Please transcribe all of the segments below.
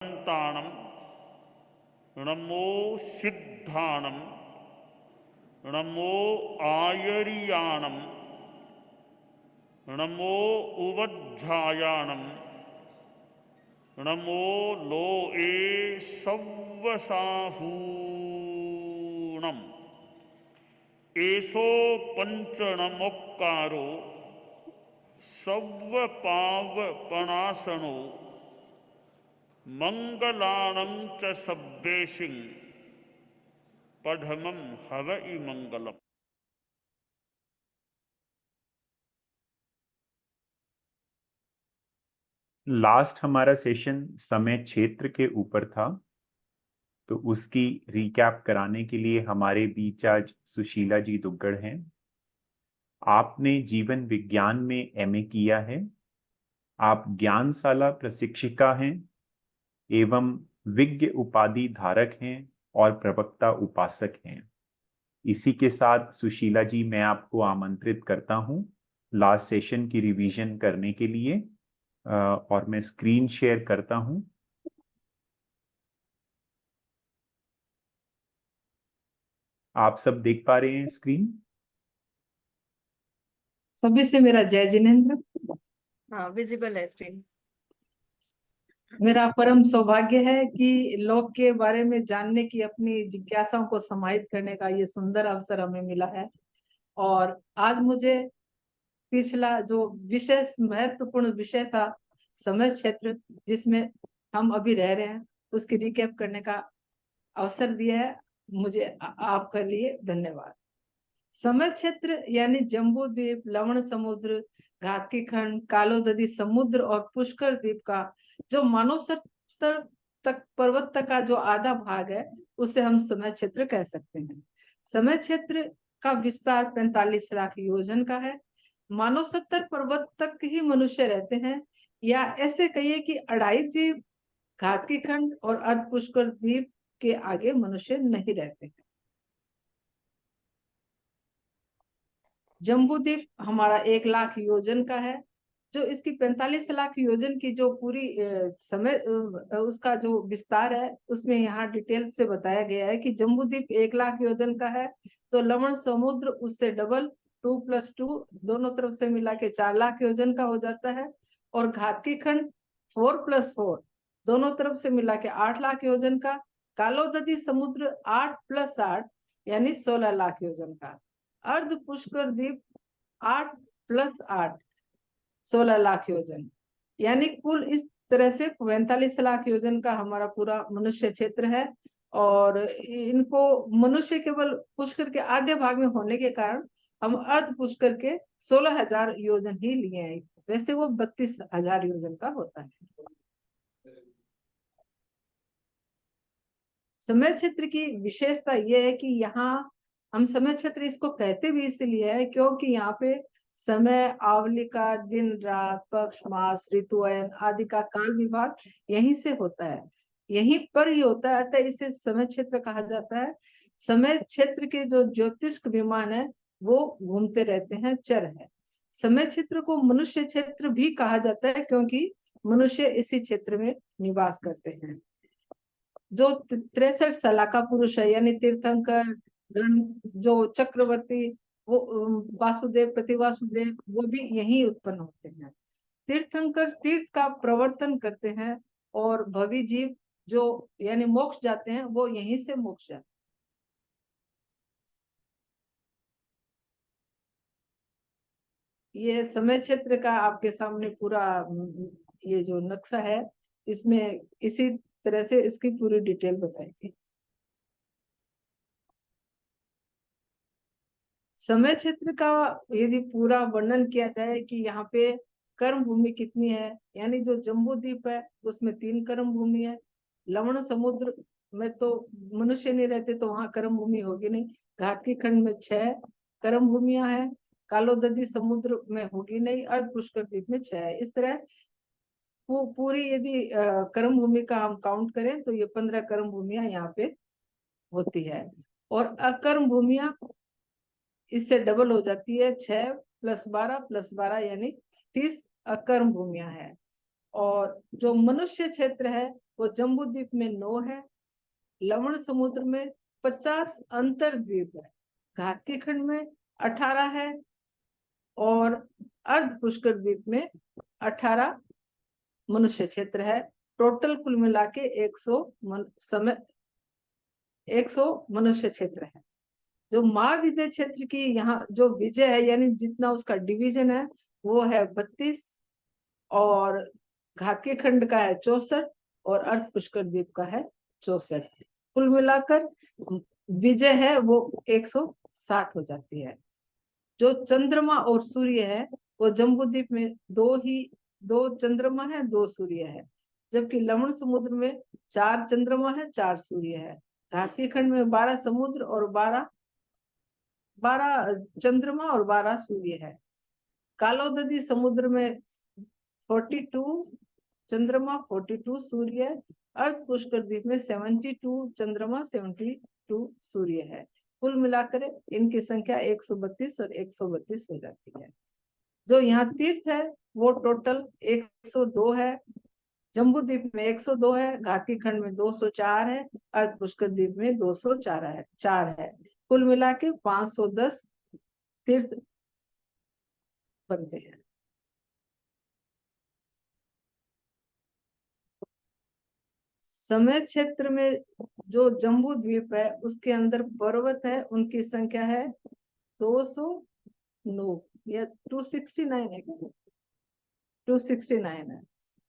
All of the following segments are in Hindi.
ताणम नमो सिद्धाणम नमो आयरियाणम नमो उवज्झायाणम नमो लोए सव्वसाहूणम एसो पंचनमोक्कारो सव्वपावपणासनो मंगलाणं च सब्बेशिं पढ़मं हवइ मंगलम। लास्ट हमारा सेशन समय क्षेत्र के ऊपर था, तो उसकी रिकैप कराने के लिए हमारे बीच आज सुशीला जी दुग्गड़ हैं। आपने जीवन विज्ञान में एमए किया है, आप ज्ञानशाला प्रशिक्षिका हैं एवं विज्ञ उपाधि धारक हैं और प्रवक्ता उपासक हैं। इसी के साथ सुशीला जी, मैं आपको आमंत्रित करता हूं लास्ट सेशन की रिवीजन करने के लिए, और मैं स्क्रीन शेयर करता हूं। आप सब देख पा रहे हैं स्क्रीन? सभी से मेरा जय जिनेन्द्र। हाँ, विजिबल है स्क्रीन। मेरा परम सौभाग्य है कि लोक के बारे में जानने की अपनी जिज्ञासाओं को समाहित करने का ये सुंदर अवसर हमें मिला है। और आज मुझे पिछला जो विशेष महत्वपूर्ण विषय था समय क्षेत्र, जिसमें हम अभी रह रहे हैं, उसकी रिकैप करने का अवसर दिया है। मुझे आपके लिए धन्यवाद। समय क्षेत्र यानी जम्बू द्वीप, लवण समुद्र, घाती खंड, कालोददी समुद्र और पुष्कर द्वीप का जो मानव सर तक पर्वत तक का जो आधा भाग है, उसे हम समय क्षेत्र कह सकते हैं। समय क्षेत्र का विस्तार 45 लाख योजन का है। मानव सत्तर पर्वत तक ही मनुष्य रहते हैं, या ऐसे कहिए कि 2.5 द्वीप, घाती खंड और अर्ध पुष्कर द्वीप के आगे मनुष्य नहीं रहते हैं। जम्बू द्वीप हमारा 1 लाख योजन का है। जो इसकी 45 लाख योजन की जो पूरी समय उसका जो विस्तार है, उसमें यहाँ डिटेल से बताया गया है कि जम्बू द्वीप 1 लाख योजन का है, तो लवण समुद्र उससे डबल 2 + 2 दोनों तरफ से मिला के 4 लाख योजन का हो जाता है। और घाती खंड 4 + 4 दोनों तरफ से मिला के 8 लाख योजन का। कालोददी समुद्र 8 + 8 यानी 16 लाख योजन का। अर्ध पुष्कर द्वीप 8 + 8 16 लाख योजन, यानी कुल इस तरह से 45 लाख योजन का हमारा पूरा मनुष्य क्षेत्र है। और इनको मनुष्य केवल पुष्कर के आधे भाग में होने के कारण हम अर्ध पुष्कर के 16,000 योजन ही लिए हैं। वैसे वो 32,000 योजन का होता है। समय क्षेत्र की विशेषता यह है कि यहाँ हम समय क्षेत्र इसको कहते भी इसलिए है क्योंकि यहाँ पे समय, आवली का दिन रात, पक्ष, मास, ऋतुअयन आदि का काल विभाग यहीं से होता है, यहीं पर ही होता है, अतः इसे समय क्षेत्र कहा जाता है। समय क्षेत्र के जो ज्योतिष्क विमान है वो घूमते रहते हैं, चर है। समय क्षेत्र को मनुष्य क्षेत्र भी कहा जाता है क्योंकि मनुष्य इसी क्षेत्र में निवास करते हैं। जो 63 साल का पुरुष है यानी तीर्थंकर गण, जो चक्रवर्ती, वो वासुदेव, प्रतिवासुदेव, वो भी यही उत्पन्न होते हैं। तीर्थंकर तीर्थ का प्रवर्तन करते हैं और भवी जीव जो यानी मोक्ष जाते हैं, वो यहीं से मोक्ष जाते हैं। ये समय क्षेत्र का आपके सामने पूरा ये जो नक्शा है, इसमें इसी तरह से इसकी पूरी डिटेल बताएंगे। समय क्षेत्र का यदि पूरा वर्णन किया जाए कि यहाँ पे कर्म भूमि कितनी है, यानी जो जम्बू द्वीप है उसमें 3 कर्म भूमि है। लवण समुद्र में तो मनुष्य नहीं रहते, तो वहां कर्म भूमि होगी नहीं। घाटी खंड में 6 कर्म भूमियां हैं। कालोददी समुद्र में होगी नहीं। अर्ध पुष्कर द्वीप में 6 है। इस तरह पूरी यदि कर्म भूमि का हम काउंट करें तो ये 15 कर्म भूमियां यहाँ पे होती है। और अकर्म भूमियां इससे डबल हो जाती है, 6 + 12 + 12 यानी 30 अकर्म भूमियां हैं। और जो मनुष्य क्षेत्र है वो जम्बू द्वीप में 9 है। लवण समुद्र में 50 अंतर द्वीप है। घाती खंड में 18 है और अर्ध पुष्कर द्वीप में 18 मनुष्य क्षेत्र है। टोटल कुल मिला के 100 मनुष्य क्षेत्र है। जो महाविजय क्षेत्र की यहाँ जो विजय है यानी जितना उसका डिवीजन है वो है 32 और घाती खंड का है 64 और अर्ध पुष्कर द्वीप का है 64। कुल मिलाकर विजय है वो 160 हो जाती है। जो चंद्रमा और सूर्य है वो जम्बू द्वीप में 2 चंद्रमा है 2 सूर्य है, जबकि लवण समुद्र में 4 चंद्रमा है 4 सूर्य है। घाती खंड में 12 समुद्र और 12 चंद्रमा और 12 सूर्य है। कालोददी समुद्र में 42 चंद्रमा 42 सूर्य। अर्ध पुष्कर द्वीप में 72 चंद्रमा 72 सूर्य है। कुल मिलाकर इनकी संख्या 132 और 132 हो जाती है। जो यहाँ तीर्थ है वो टोटल 102 है। जम्बू द्वीप में 102 है, घाती खंड में 204 है, अर्ध पुष्कर द्वीप में 204 है। कुल मिला के 510 तीर्थ बनते हैं। समय क्षेत्र में जो जम्बू द्वीप है उसके अंदर पर्वत है, उनकी संख्या है 209 या 269 है क्या? 269 है।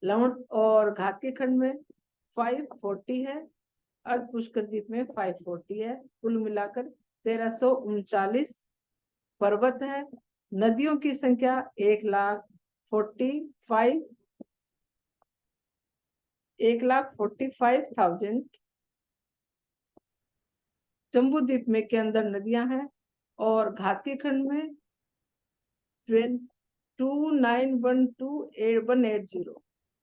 लवण और घाती खंड में 540 है, अर्ध पुष्कर द्वीप में 540 है। कुल मिलाकर 1339 पर्वत है। नदियों की संख्या 1,45,000 जम्बू द्वीप में के अंदर नदियां हैं और घाती खंड में 2912,180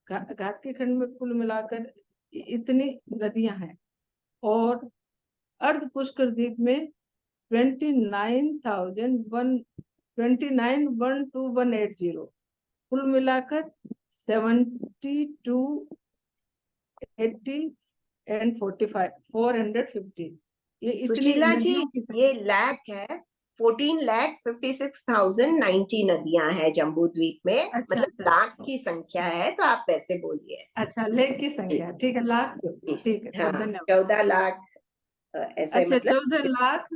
घाती खंड में कुल मिलाकर इतनी नदियां हैं। और अर्ध पुष्कर द्वीप में 2912,180 कुल मिलाकर 7280 एंड 450 ये इतनी सुशीला जी, नदियों की ये लाख है 14,56,090 नदियां हैं जम्बू द्वीप में। अच्छा, मतलब अच्छा, लाख की संख्या है, तो आप वैसे बोलिए। अच्छा लेख की संख्या ठीक है, लाख ठीक है, हाँ, धन्यवाद। 14 लाख ऐसे अच्छा, मतलब 14 लाख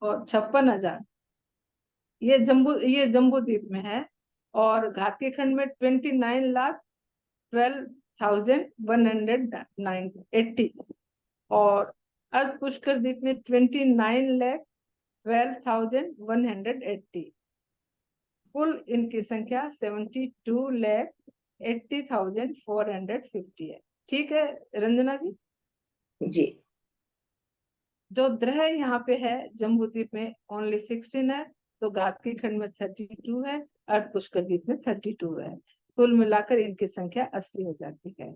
और 56,000 ये जम्बू द्वीप में है। और घाती खंड में 29,12,180 और अर्ध पुष्कर द्वीप में 29,12,180। कुल इनकी संख्या 72,80,450 है। ठीक है रंजना जी। जी। जो ग्रह यहाँ पे है जम्बू द्वीप में ओनली 16 है, तो घाती खंड में 32 है, अर्ध पुष्कर द्वीप में 32 है। कुल मिलाकर इनकी संख्या 80 हो जाती है।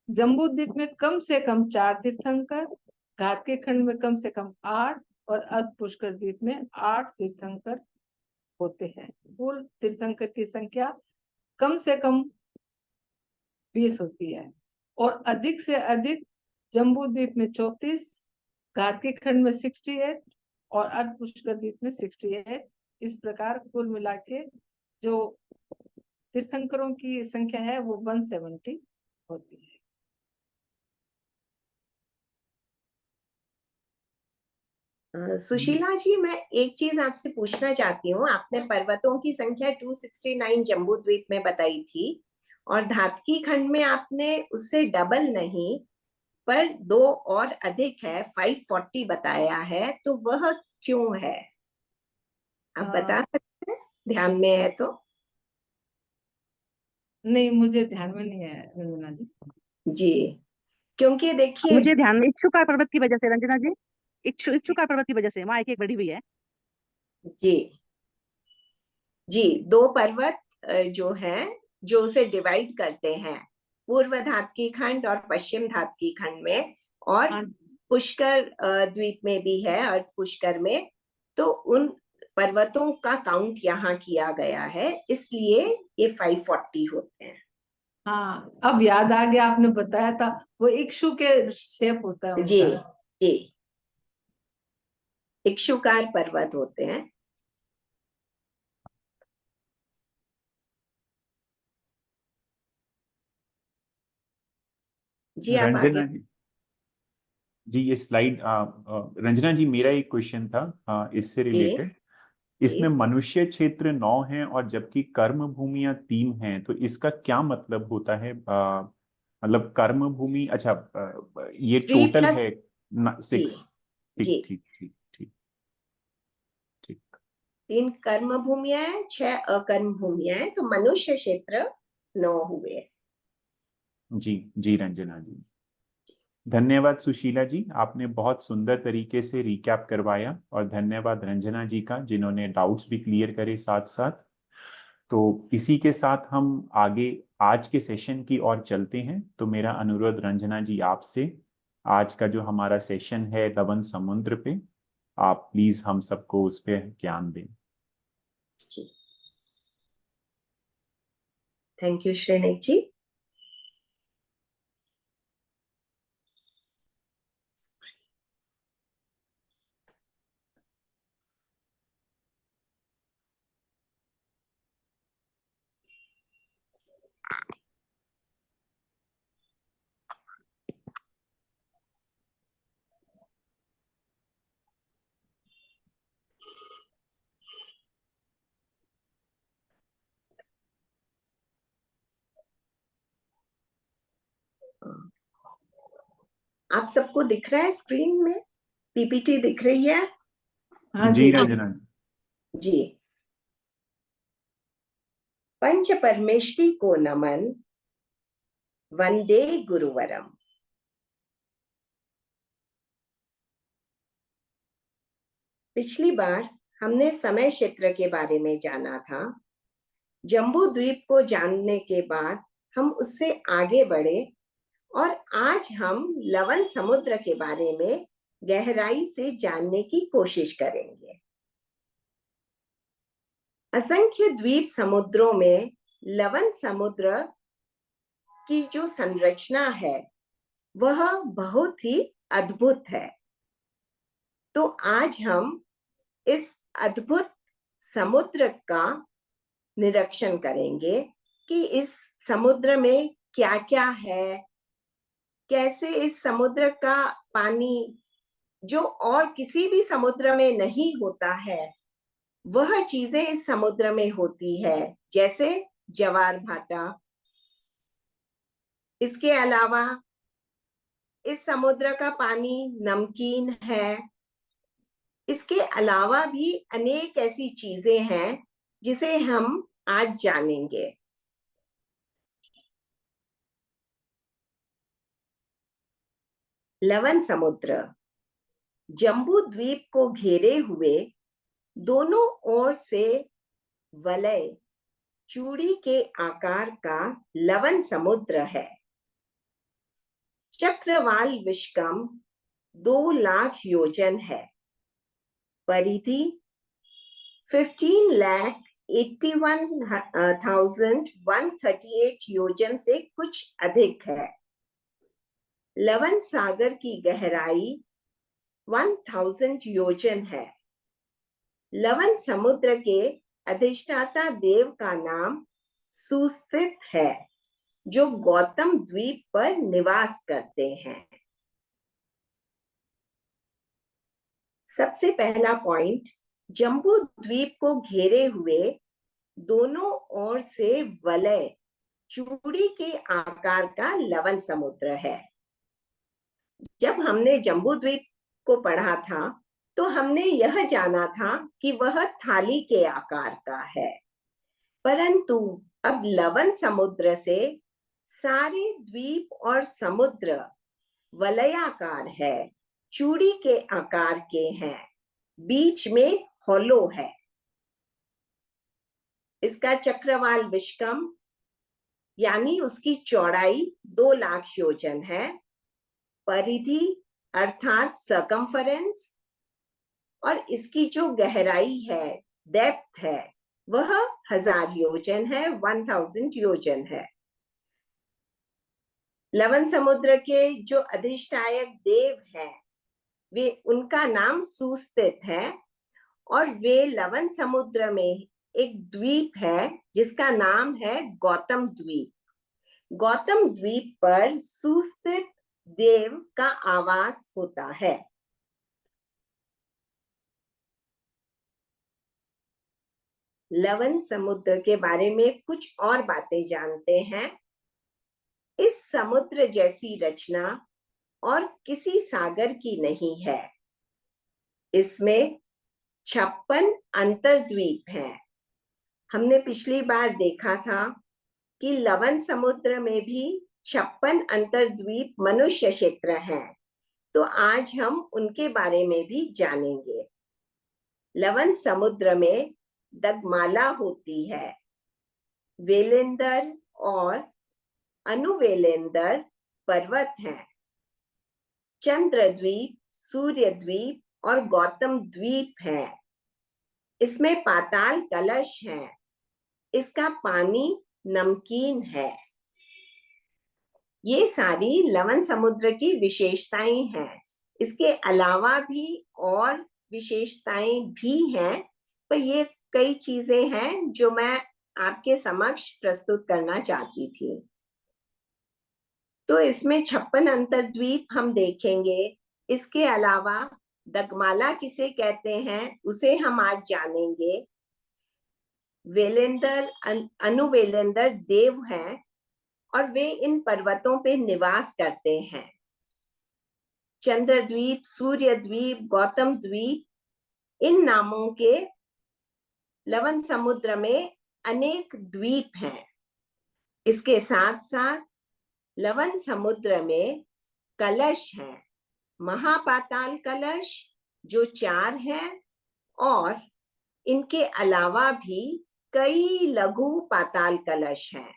जम्बू द्वीप में कम से कम 4 तीर्थंकर, घाती खंड में कम से कम 8 और अर्ध पुष्कर द्वीप में 8 तीर्थंकर होते हैं। कुल तीर्थंकर की संख्या कम से कम 20 होती है और अधिक से अधिक जम्बू द्वीप में 34, घाती खंड में 68 और अर्ध पुष्कर द्वीप में 68। इस प्रकार कुल मिला के जो तीर्थंकरों की संख्या है वो 170 होती है। सुशीला जी, मैं एक चीज आपसे पूछना चाहती हूँ। आपने पर्वतों की संख्या 269 जम्बू द्वीप में बताई थी और धातकी खंड में आपने उससे डबल नहीं पर 2 और अधिक है, 540 बताया है, तो वह क्यों है? आप बता सकते हैं, ध्यान में है तो? नहीं, मुझे ध्यान में नहीं है रंजना जी। जी, क्योंकि देखिए, मुझे ध्यान में इच्छुकार पर्वत की वजह से रंजना जी, इच्छुकार पर्वत की वजह से वहां एक बढ़ी हुई है। जी जी, 2 पर्वत जो हैं, जो उसे डिवाइड करते हैं पूर्व धातकी खंड और पश्चिम धातकी खंड में, और पुष्कर द्वीप में भी है, अर्ध पुष्कर में। तो उन पर्वतों का काउंट यहाँ किया गया है, इसलिए ये 540 होते हैं। हाँ, अब याद आ गया, आपने बताया था, वो इक्षु के शेप होता है जी उनका। जी, इक्षुकार पर्वत होते हैं। जी आप आगे। रंजना जी, ये स्लाइड रंजना जी, मेरा एक क्वेश्चन था इससे जी रिलेटेड। जी, इसमें मनुष्य क्षेत्र 9 है और जबकि कर्म भूमियां 3 हैं, तो इसका क्या मतलब होता है? मतलब कर्म भूमि, अच्छा, ये 3 टोटल प्लस, है जी 6। ठीक जी, ठीक ठीक ठीक ठीक। 3 कर्म भूमियां हैं, 6 अकर्म भूमियां हैं, तो मनुष्य क्षेत्र 9 हुए। जी जी रंजना जी, धन्यवाद सुशीला जी, आपने बहुत सुंदर तरीके से रिकैप करवाया। और धन्यवाद रंजना जी का, जिन्होंने डाउट्स भी क्लियर करे साथ साथ। तो इसी के साथ हम आगे आज के सेशन की ओर चलते हैं। तो मेरा अनुरोध रंजना जी आपसे, आज का जो हमारा सेशन है लवन समुद्र पे, आप प्लीज हम सबको उस पे ज्ञान दें। जी, थैंक यू श्रेणिक जी। आप सबको दिख रहा है स्क्रीन में? पीपीटी दिख रही है? हाँ जी जी। रंजना जी। जी। पंच परमेष्टि को नमन, वंदे गुरुवरम। पिछली बार हमने समय क्षेत्र के बारे में जाना था। जम्बू द्वीप को जानने के बाद हम उससे आगे बढ़े और आज हम लवन समुद्र के बारे में गहराई से जानने की कोशिश करेंगे। असंख्य द्वीप समुद्रों में लवन समुद्र की जो संरचना है वह बहुत ही अद्भुत है। तो आज हम इस अद्भुत समुद्र का निरीक्षण करेंगे कि इस समुद्र में क्या क्या है, कैसे इस समुद्र का पानी जो और किसी भी समुद्र में नहीं होता है वह चीजें इस समुद्र में होती है, जैसे ज्वार भाटा। इसके अलावा इस समुद्र का पानी नमकीन है। इसके अलावा भी अनेक ऐसी चीजें हैं जिसे हम आज जानेंगे। लवन समुद्र जम्बू द्वीप को घेरे हुए दोनों ओर से वलय चूड़ी के आकार का लवन समुद्र है। चक्रवाल विश्कम 2 लाख योजन है। परिधि 15,81,138 योजन से कुछ अधिक है। लवन सागर की गहराई 1000 योजन है। लवन समुद्र के अधिष्ठाता देव का नाम सुस्थित है, जो गौतम द्वीप पर निवास करते हैं। सबसे पहला पॉइंट, जम्बू द्वीप को घेरे हुए दोनों ओर से वलय चूड़ी के आकार का लवन समुद्र है। जब हमने जम्बू द्वीप को पढ़ा था तो हमने यह जाना था कि वह थाली के आकार का है, परंतु अब लवन समुद्र से सारे द्वीप और समुद्र वलयाकार है, चूड़ी के आकार के हैं, बीच में हॉलो है। इसका चक्रवाल विश्कम यानी उसकी चौड़ाई 2 लाख योजन है। परिधि अर्थात सरकमफरेंस और इसकी जो गहराई है, डेप्थ है, वह 1000 योजन है, 1000 योजन है। लवन समुद्र के जो अधिष्ठायक देव हैं, वे उनका नाम सुस्थित है, और वे लवन समुद्र में एक द्वीप है जिसका नाम है गौतम द्वीप। गौतम द्वीप पर सुस्थित देव का आवास होता है। लवन समुद्र के बारे में कुछ और बातें जानते हैं। इस समुद्र जैसी रचना और किसी सागर की नहीं है। इसमें 56 अंतर्द्वीप हैं। हमने पिछली बार देखा था कि लवन समुद्र में भी 56 अंतर्द्वीप मनुष्य क्षेत्र हैं, तो आज हम उनके बारे में भी जानेंगे। लवन समुद्र में दगमाला होती है। वेलेंदर और अनुवेलेंदर पर्वत हैं। चंद्रद्वीप, सूर्यद्वीप और गौतम द्वीप है। इसमें पाताल कलश है। इसका पानी नमकीन है। ये सारी लवन समुद्र की विशेषताएं हैं। इसके अलावा भी और विशेषताएं भी हैं, पर ये कई चीजें हैं जो मैं आपके समक्ष प्रस्तुत करना चाहती थी। तो इसमें 56 अंतर्द्वीप हम देखेंगे। इसके अलावा दगमाला किसे कहते हैं उसे हम आज जानेंगे। वेलेंदर, अनुवेलेंदर देव हैं और वे इन पर्वतों पे निवास करते हैं। चंद्रद्वीप, सूर्यद्वीप, गौतम द्वीप, इन नामों के लवन समुद्र में अनेक द्वीप हैं। इसके साथ साथ लवन समुद्र में कलश हैं। महापाताल कलश जो 4 हैं, और इनके अलावा भी कई लघु पाताल कलश हैं।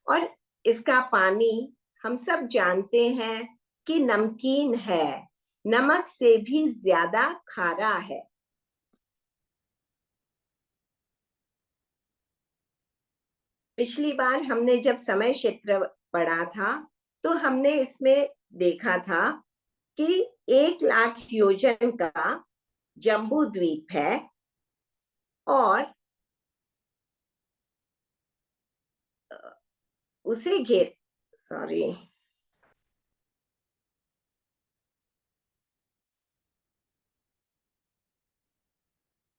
और इसका पानी हम सब जानते हैं कि नमकीन है, नमक से भी ज्यादा खारा है। पिछली बार हमने जब समय क्षेत्र पढ़ा था तो हमने इसमें देखा था कि 1 लाख योजन का जम्बू द्वीप है और उसे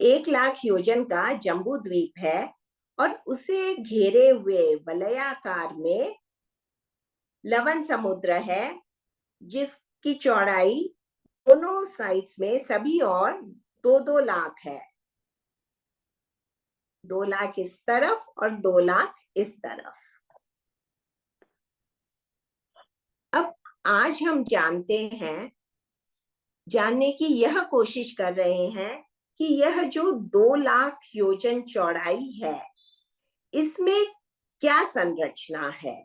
1 लाख योजन का जम्बू द्वीप है और उसे घेरे हुए वलयाकार में लवन समुद्र है, जिसकी चौड़ाई दोनों साइड्स में सभी और 2-2 लाख है। 2 लाख इस तरफ और 2 लाख इस तरफ। अब आज हम जानने की यह कोशिश कर रहे हैं कि यह जो 2 लाख योजन चौड़ाई है, इसमें क्या संरचना है।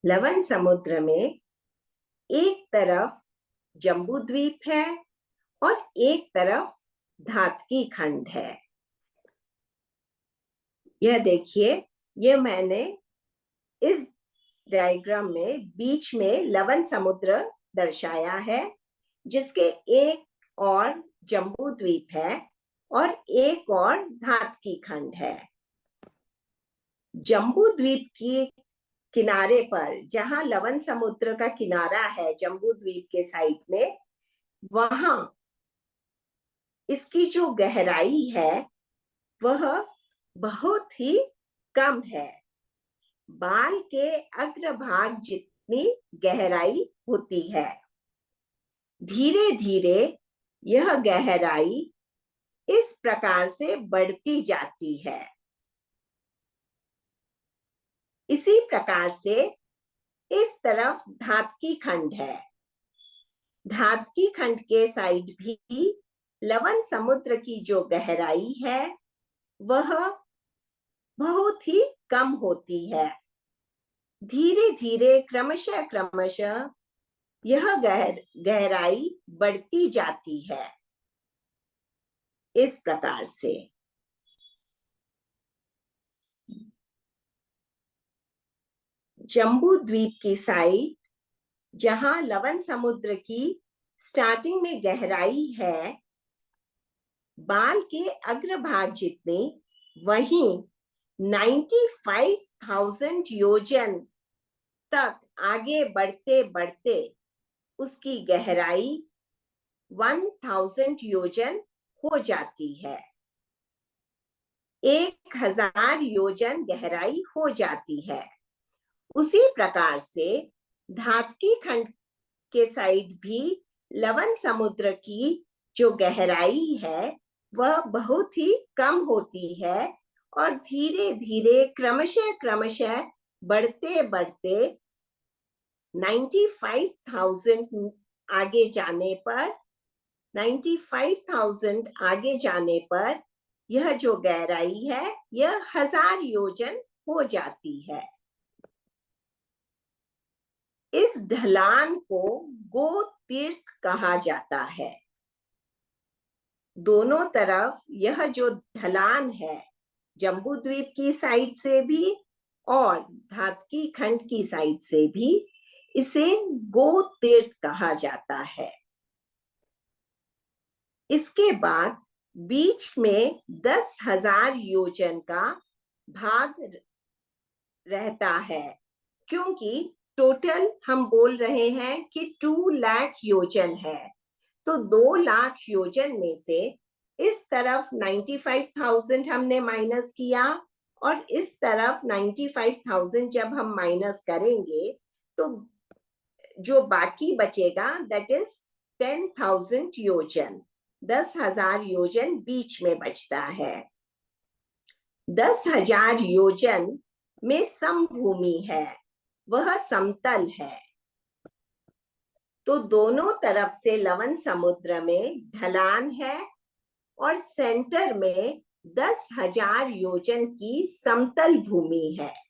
लवन समुद्र में एक तरफ जम्बू द्वीप है और एक तरफ धातकी खंड है। यह देखिए, यह मैंने इस डायग्राम में बीच में लवन समुद्र दर्शाया है, जिसके एक और जम्बू द्वीप है और एक और धातकी खंड है। जम्बू द्वीप की किनारे पर, जहां लवन समुद्र का किनारा है जम्बू द्वीप के साइड में, वहां इसकी जो गहराई है वह बहुत ही कम है। बाल के अग्रभाग जितनी गहराई होती है। धीरे धीरे यह गहराई इस प्रकार से बढ़ती जाती है। इसी प्रकार से इस तरफ धातकी खंड है। धातकी खंड के साइड भी लवन समुद्र की जो गहराई है वह बहुत ही कम होती है। धीरे धीरे क्रमशः यह गहराई बढ़ती जाती है इस प्रकार से। जम्बू द्वीप की साइड जहां लवण समुद्र की स्टार्टिंग में गहराई है बाल के अग्रभाग जितनी, वहीं 95,000 योजन तक आगे बढ़ते बढ़ते उसकी गहराई 1000 योजन हो जाती है। 1000 योजन गहराई हो जाती है। उसी प्रकार से धातकी खंड के साइड भी लवण समुद्र की जो गहराई है वह बहुत ही कम होती है और धीरे धीरे क्रमशः क्रमशः बढ़ते बढ़ते 95,000 आगे जाने पर 95,000 आगे जाने पर यह जो गहराई है यह 1000 योजन हो जाती है। इस ढलान को गो तीर्थ कहा जाता है। दोनों तरफ यह जो ढलान है जम्बू द्वीप की साइड से भी और धातकी खंड की साइड से भी, इसे गो तीर्थ कहा जाता है। इसके बाद बीच में 10,000 योजन का भाग रहता है, क्योंकि टोटल हम बोल रहे हैं कि 2 लाख योजन है, तो 2 लाख योजन में से इस तरफ 95,000 हमने माइनस किया और इस तरफ 95,000 जब हम माइनस करेंगे तो जो बाकी बचेगा दैट इज 10,000 योजन। 10,000 योजन बीच में बचता है। 10,000 योजन में समभूमि है, वह समतल है। तो दोनों तरफ से लवण समुद्र में ढलान है और सेंटर में 10,000 योजन की समतल भूमि है।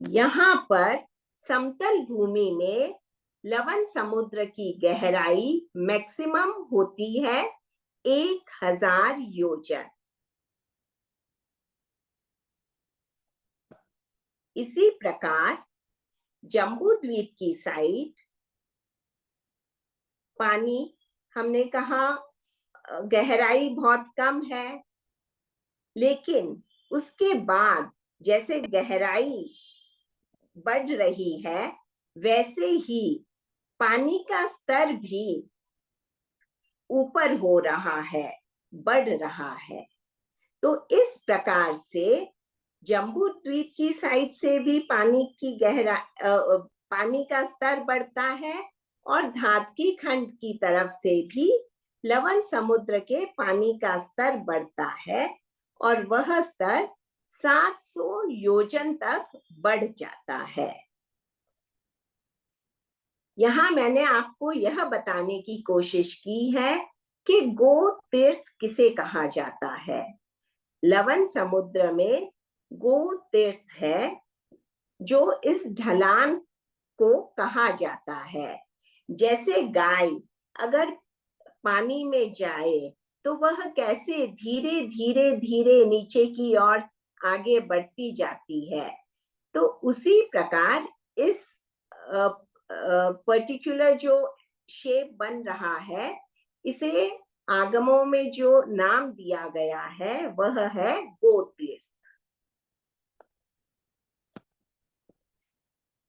यहाँ पर समतल भूमि में लवण समुद्र की गहराई मैक्सिमम होती है 1,000 योजन। इसी प्रकार जम्बू द्वीप की साइड पानी हमने कहा गहराई बहुत कम है, लेकिन उसके बाद जैसे गहराई बढ़ रही है वैसे ही पानी का स्तर भी ऊपर हो रहा है, बढ़ रहा है। तो इस प्रकार से जम्बू द्वीप की साइड से भी पानी का स्तर बढ़ता है और धातकी खंड की तरफ से भी लवण समुद्र के पानी का स्तर बढ़ता है और वह स्तर 700 योजन तक बढ़ जाता है। यहाँ मैंने आपको यह बताने की कोशिश की है कि गो तीर्थ किसे कहा जाता है। लवण समुद्र में गो तीर्थ है जो इस ढलान को कहा जाता है। जैसे गाय अगर पानी में जाए तो वह कैसे धीरे धीरे धीरे नीचे की ओर आगे बढ़ती जाती है, तो उसी प्रकार इस पर्टिकुलर जो शेप बन रहा है इसे आगमों में जो नाम दिया गया है वह है गो तीर्थ।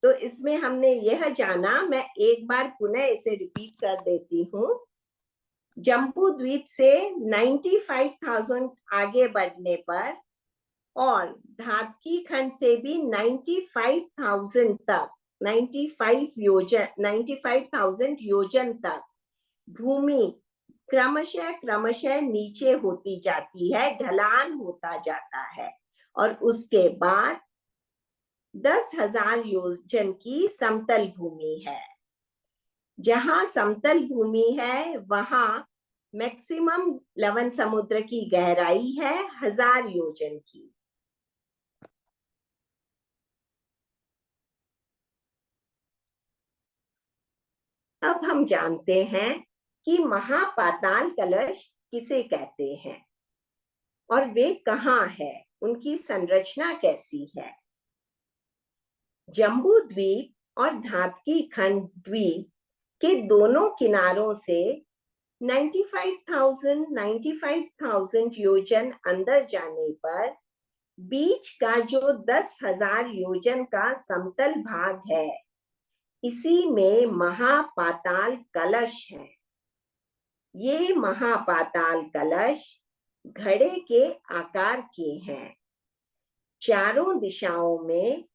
तो इसमें हमने यह जाना, मैं एक बार पुनः इसे रिपीट कर देती हूँ। जम्बू द्वीप से 95,000 आगे बढ़ने पर और धातकी खंड से भी 95,000 तक 95,000 योजन तक भूमि क्रमशः क्रमशः नीचे होती जाती है, ढलान होता जाता है और उसके बाद 10,000 योजन की समतल भूमि है। जहां समतल भूमि है वहां मैक्सिमम लवण समुद्र की गहराई है 1000 योजन की। अब हम जानते हैं कि महापाताल कलश किसे कहते हैं और वे कहाँ है, उनकी संरचना कैसी है। जम्बू द्वीप और धातकी खंड द्वीप के दोनों किनारों से 95,000 योजन अंदर जाने पर बीच का जो 10,000 योजन का समतल भाग है, इसी में महापाताल कलश है। ये महापाताल कलश घड़े के आकार के हैं। चारों दिशाओं में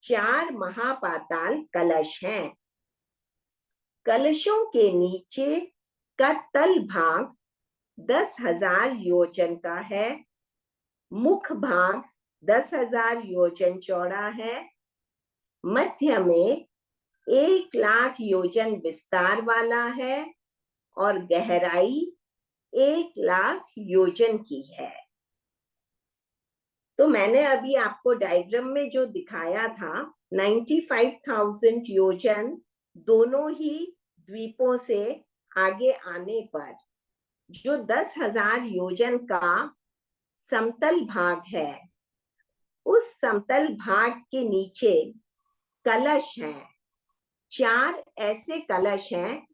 4 महापाताल कलश हैं। कलशों के नीचे का तल भाग 10,000 योजन का है। मुख भाग 10,000 योजन चौड़ा है। मध्य में 1,00,000 योजन विस्तार वाला है और गहराई 1,00,000 योजन की है। तो मैंने अभी आपको डायग्राम में जो दिखाया था, 95,000 योजन दोनों ही द्वीपों से आगे आने पर जो 10,000 योजन का समतल भाग है, उस समतल भाग के नीचे कलश हैं। 4 ऐसे कलश हैं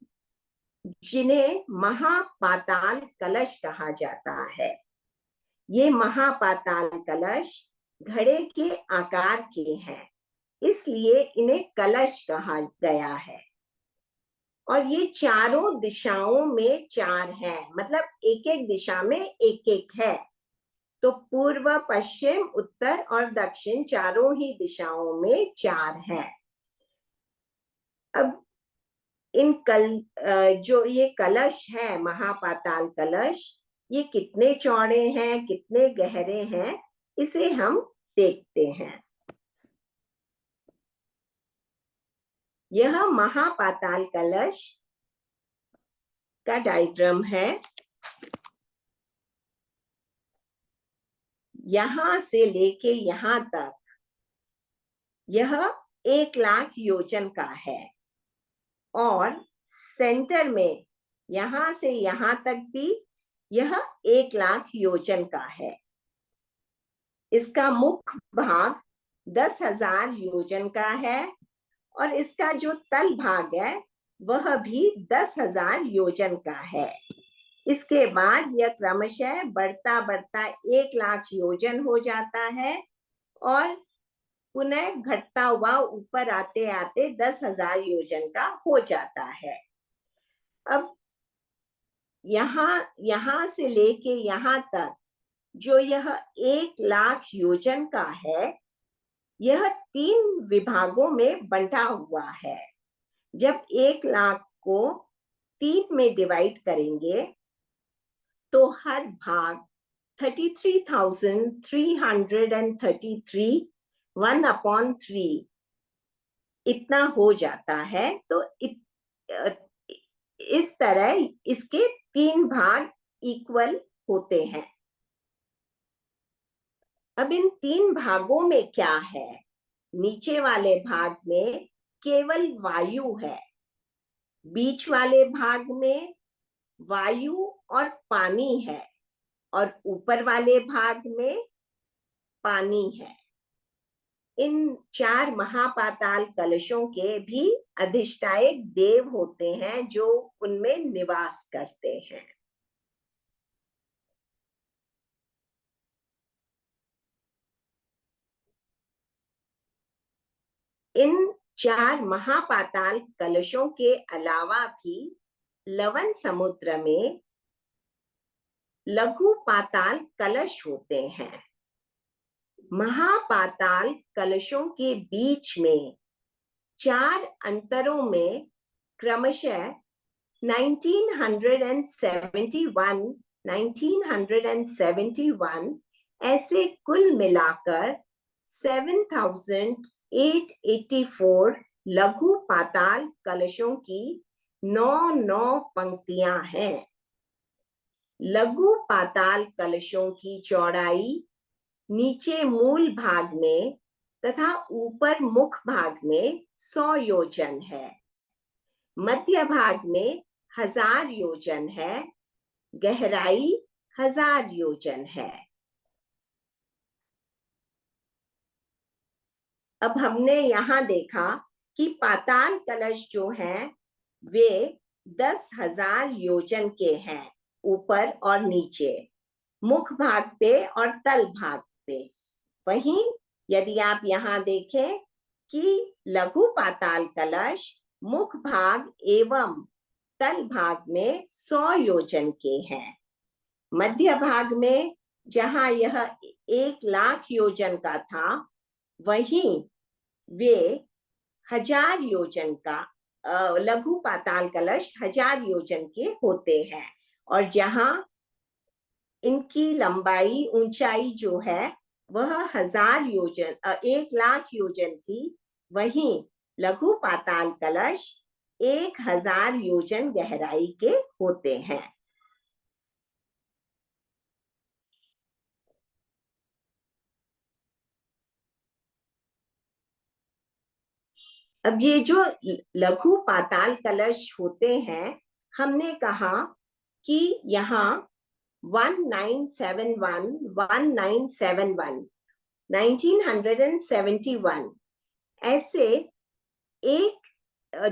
जिन्हें महापाताल कलश कहा जाता है। ये महापाताल कलश घड़े के आकार के हैं, इसलिए इन्हें कलश कहा गया है। और ये चारों दिशाओं में 4 हैं, मतलब एक एक दिशा में एक एक है। तो पूर्व, पश्चिम, उत्तर और दक्षिण चारों ही दिशाओं में 4 हैं। अब जो ये कलश है, महापाताल कलश, ये कितने चौड़े हैं, कितने गहरे हैं, इसे हम देखते हैं। यह महापाताल कलश का डायग्राम है। यहां से लेके यहां तक यह 1,00,000 योजन का है और सेंटर में यहां से यहां तक भी यह 1,00,000 योजन का है। इसका मुख भाग 10,000 योजन का है और इसका जो तल भाग है वह भी 10,000 योजन का है। इसके बाद यह क्रमशः बढ़ता बढ़ता 1,00,000 योजन हो जाता है और पुनः घटता हुआ ऊपर आते आते 10,000 योजन का हो जाता है। अब यहां से लेके यहां तक जो यह 1,00,000 योजन का है, यह 3 विभागों में बंटा हुआ है। जब 1,00,000 को 3 में डिवाइड करेंगे तो हर भाग 33,333 1/3 इतना हो जाता है। तो इस तरह इसके 3 भाग इक्वल होते हैं। अब इन 3 भागों में क्या है? नीचे वाले भाग में केवल वायु है, बीच वाले भाग में वायु और पानी है और ऊपर वाले भाग में पानी है। इन 4 महापाताल कलशों के भी अधिष्ठायक देव होते हैं जो उनमें निवास करते हैं। इन 4 महापाताल कलशों के अलावा भी लवण समुद्र में लघु पाताल कलश होते हैं। महापाताल कलशों के बीच में 4 अंतरों में क्रमशः 1971 ऐसे कुल मिलाकर 7,884 लघु पाताल कलशों की 9 पंक्तियां हैं। लघु पाताल कलशों की चौड़ाई नीचे मूल भाग में तथा ऊपर मुख भाग में 100 योजन है। मध्य भाग में 1000 योजन है, गहराई 1000 योजन है। अब हमने यहाँ देखा कि पाताल कलश जो हैं वे 10,000 योजन के हैं, ऊपर और नीचे, मुख भाग पे और तल भाग पे। वहीं यदि आप यहाँ देखें कि लघु पाताल कलश मुख भाग एवं तल भाग में 100 योजन के हैं। मध्य भाग में जहां यह 1,00,000 योजन का था, वहीं वे 1000 योजन का लघु पाताल कलश 1000 योजन के होते हैं। और जहां इनकी लंबाई ऊंचाई जो है वह 1000 योजन 1,00,000 योजन थी, वहीं लघु पाताल कलश 1000 योजन गहराई के होते हैं। अब ये जो लघु पाताल कलश होते हैं, हमने कहा कि यहाँ 1971, 1971, 1971 ऐसे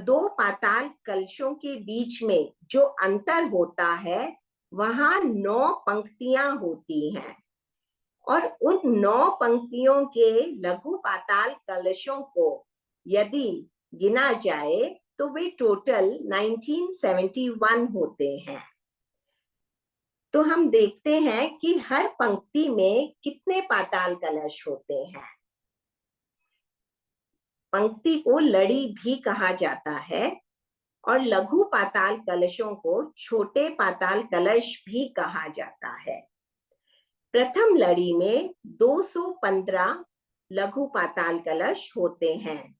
दो पाताल कलशों के बीच में जो अंतर होता है वहां 9 पंक्तियां होती हैं, और उन 9 पंक्तियों के लघु पाताल कलशों को यदि गिना जाए तो वे टोटल 1971 होते हैं। तो हम देखते हैं कि हर पंक्ति में कितने पाताल कलश होते हैं। पंक्ति को लड़ी भी कहा जाता है और लघु पाताल कलशों को छोटे पाताल कलश भी कहा जाता है। प्रथम लड़ी में 215 लघु पाताल कलश होते हैं,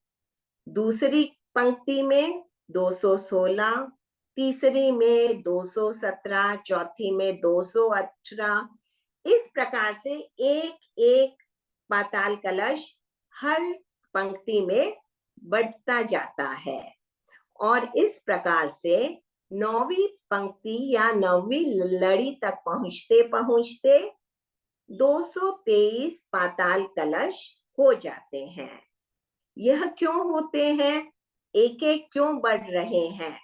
दूसरी पंक्ति में 216, तीसरी में 217, चौथी में 218। इस प्रकार से एक एक पाताल कलश हर पंक्ति में बढ़ता जाता है, और इस प्रकार से 9वीं पंक्ति या 9वीं लड़ी तक पहुंचते पहुंचते 223 पाताल कलश हो जाते हैं। यह क्यों होते हैं, एक एक क्यों बढ़ रहे हैं?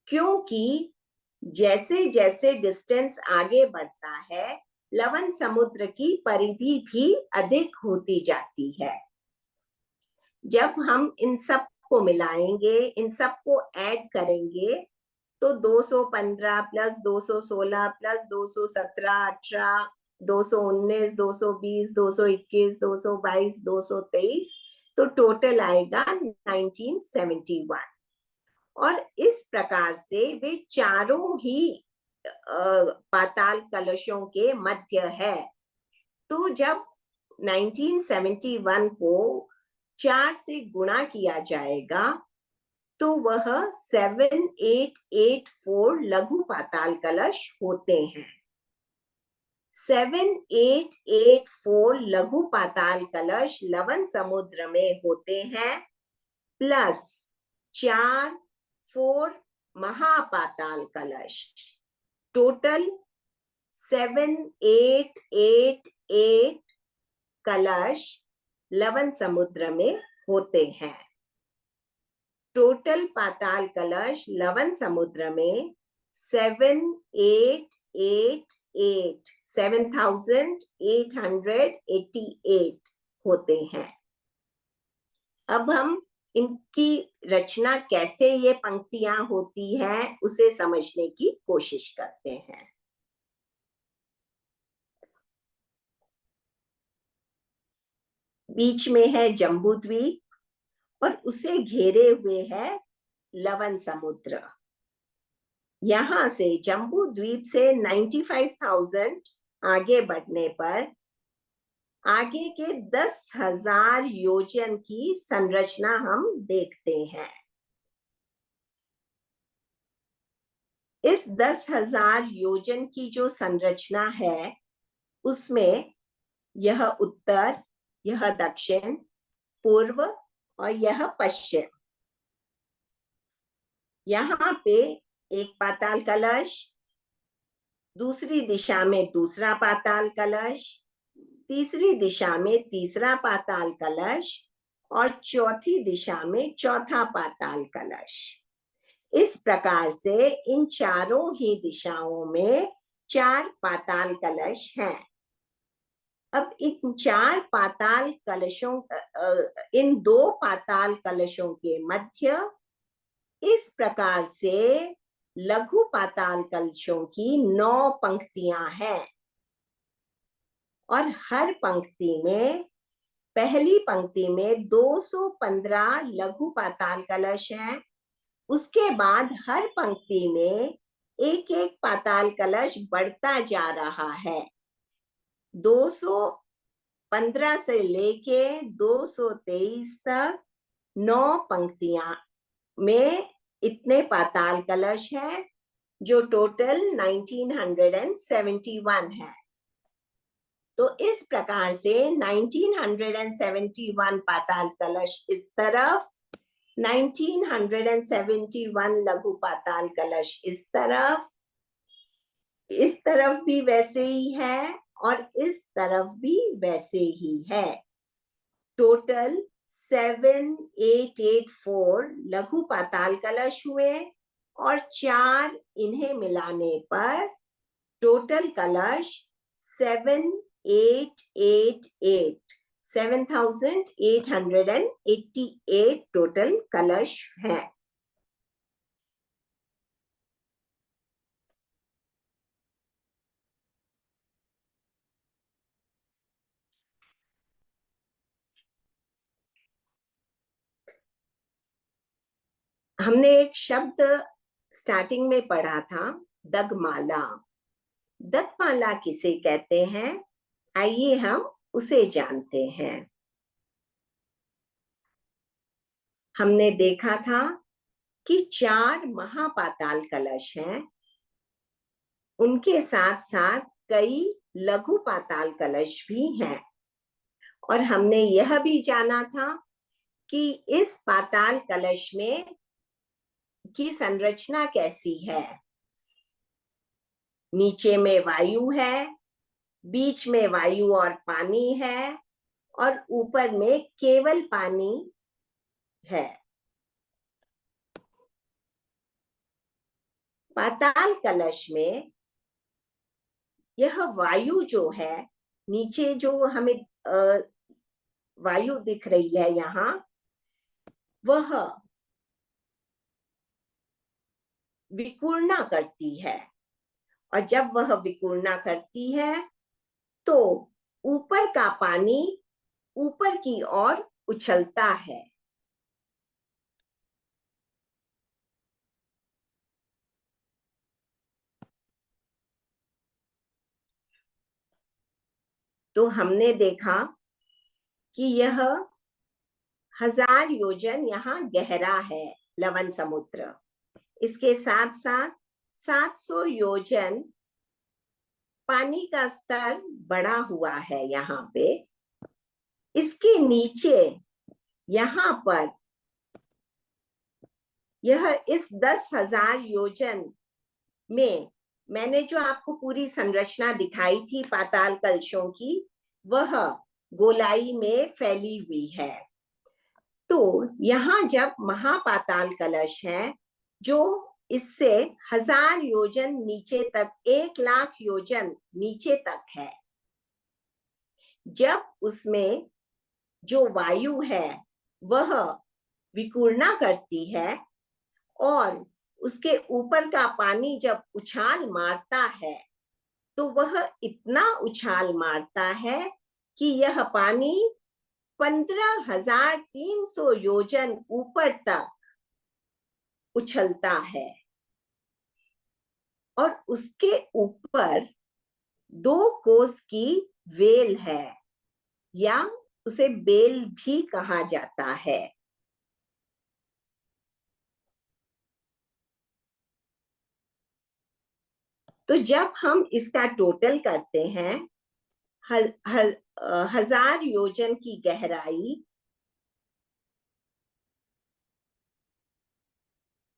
क्योंकि जैसे जैसे डिस्टेंस आगे बढ़ता है, लवण समुद्र की परिधि भी अधिक होती जाती है। जब हम इन सब को मिलाएंगे, इन सब को ऐड करेंगे, तो 215 प्लस 216 प्लस 217, 18, 219, 220, 221, 222, 223, तो टोटल आएगा 1971। और इस प्रकार से वे चारों ही पाताल कलशों के मध्य है। तो जब 1971 को 4 से गुणा किया जाएगा तो वह 7884 लघु पाताल कलश होते हैं। 7884 लघु पाताल कलश लवण समुद्र में होते हैं, प्लस 4 महापाताल कलश, टोटल 7888 कलश लवण समुद्र में होते हैं। टोटल पाताल कलश लवण समुद्र में 7888 होते हैं। अब हम इनकी रचना कैसे ये पंक्तियां होती हैं उसे समझने की कोशिश करते हैं। बीच में है जम्बू द्वीप और उसे घेरे हुए है लवण समुद्र। यहां से जम्बू द्वीप से 95,000 आगे बढ़ने पर आगे के 10,000 योजन की संरचना हम देखते हैं। इस 10,000 योजन की जो संरचना है उसमें यह उत्तर, यह दक्षिण, पूर्व और यह पश्चिम, यहाँ पे एक पाताल कलश, दूसरी दिशा में दूसरा पाताल कलश, तीसरी दिशा में तीसरा पाताल कलश और चौथी दिशा में चौथा पाताल कलश। इस प्रकार से इन चारों ही दिशाओं में 4 पाताल कलश हैं। अब इन 4 पाताल कलशों, इन 2 पाताल कलशों के मध्य इस प्रकार से लघु पाताल कलशों की 9 पंक्तियां हैं और हर पंक्ति में, पहली पंक्ति में 215 लघु पाताल कलश हैं। उसके बाद हर पंक्ति में एक एक पाताल कलश बढ़ता जा रहा है। 215 से लेके 223 तक 9 पंक्तियां में इतने पाताल कलश हैं, जो टोटल 1971 है। तो इस प्रकार से 1971 पाताल कलश इस तरफ, 1971 लघु पाताल कलश इस तरफ भी वैसे ही है और इस तरफ भी वैसे ही है। टोटल 7884 लघु पाताल कलश हुए और 4 इन्हें मिलाने पर टोटल कलश 7888 टोटल कलश हैं। हमने एक शब्द स्टार्टिंग में पढ़ा था, दगमाला। दगमाला किसे कहते हैं, आइए हम उसे जानते हैं। हमने देखा था कि 4 महापाताल कलश हैं, उनके साथ साथ कई लघु पाताल कलश भी हैं और हमने यह भी जाना था कि इस पाताल कलश में की संरचना कैसी है। नीचे में वायु है, बीच में वायु और पानी है और ऊपर में केवल पानी है। पाताल कलश में यह वायु जो है, नीचे जो हमें वायु दिख रही है यहाँ, वह विकूर्णा करती है और जब वह विकूर्णा करती है तो ऊपर का पानी ऊपर की ओर उछलता है। तो हमने देखा कि यह 1000 योजन यहाँ गहरा है लवण समुद्र। इसके साथ साथ 700 योजन पानी का स्तर बढ़ा हुआ है यहाँ पे। इसके नीचे यहाँ पर यह इस 10,000 योजन में मैंने जो आपको पूरी संरचना दिखाई थी पाताल कलशों की, वह गोलाई में फैली हुई है। तो यहाँ जब महापाताल कलश है जो इससे 1000 योजन नीचे तक, 1,00,000 योजन नीचे तक है, जब उसमें जो वायु है वह विकूर्णा करती है और उसके ऊपर का पानी जब उछाल मारता है तो वह इतना उछाल मारता है कि यह पानी 15,300 योजन ऊपर तक उछलता है और उसके ऊपर 2 कोस की वेल है या उसे बेल भी कहा जाता है। तो जब हम इसका टोटल करते हैं, 1000 योजन की गहराई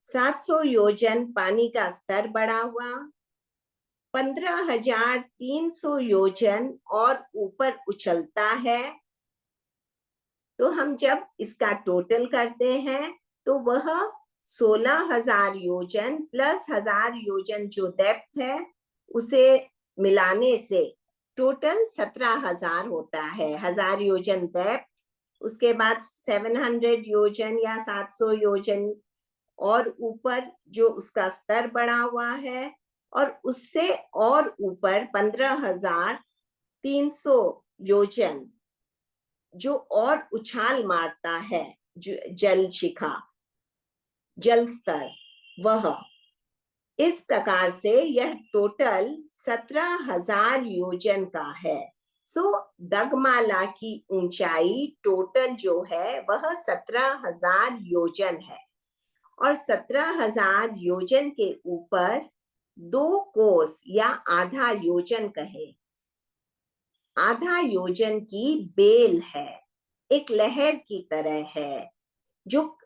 700 योजन पानी का स्तर बढ़ा हुआ, 15,300 योजन और ऊपर उछलता है। तो हम जब इसका टोटल करते हैं तो वह 16,000 योजन प्लस 1,000 योजन जो डेप्थ है उसे मिलाने से टोटल 17,000 होता है। 1,000 योजन डेप्थ, उसके बाद 700 योजन या 700 योजन और ऊपर जो उसका स्तर बढ़ा हुआ है, और उससे और ऊपर 15,300 योजन जो और उछाल मारता है, जल शिखा, जल स्तर, वह इस प्रकार से यह टोटल 17,000 योजन का है। सो दगमाला की ऊंचाई टोटल जो है वह 17,000 योजन है, और 17,000 योजन के ऊपर 2 कोस या आधा योजन कहे, आधा योजन की बेल है, एक लहर की तरह है जो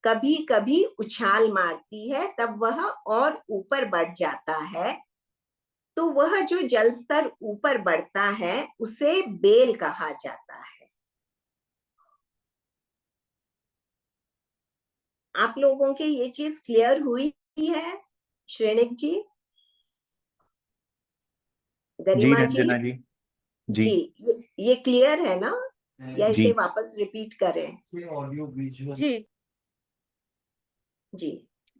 कभी कभी उछाल मारती है, तब वह और ऊपर बढ़ जाता है। तो वह जो जल स्तर ऊपर बढ़ता है उसे बेल कहा जाता है। आप लोगों के ये चीज क्लियर हुई है श्रेणिक जी, जी गरिमा जी? रंजना जी। जी ये क्लियर है ना, या जी इसे वापस रिपीट करें? जी जी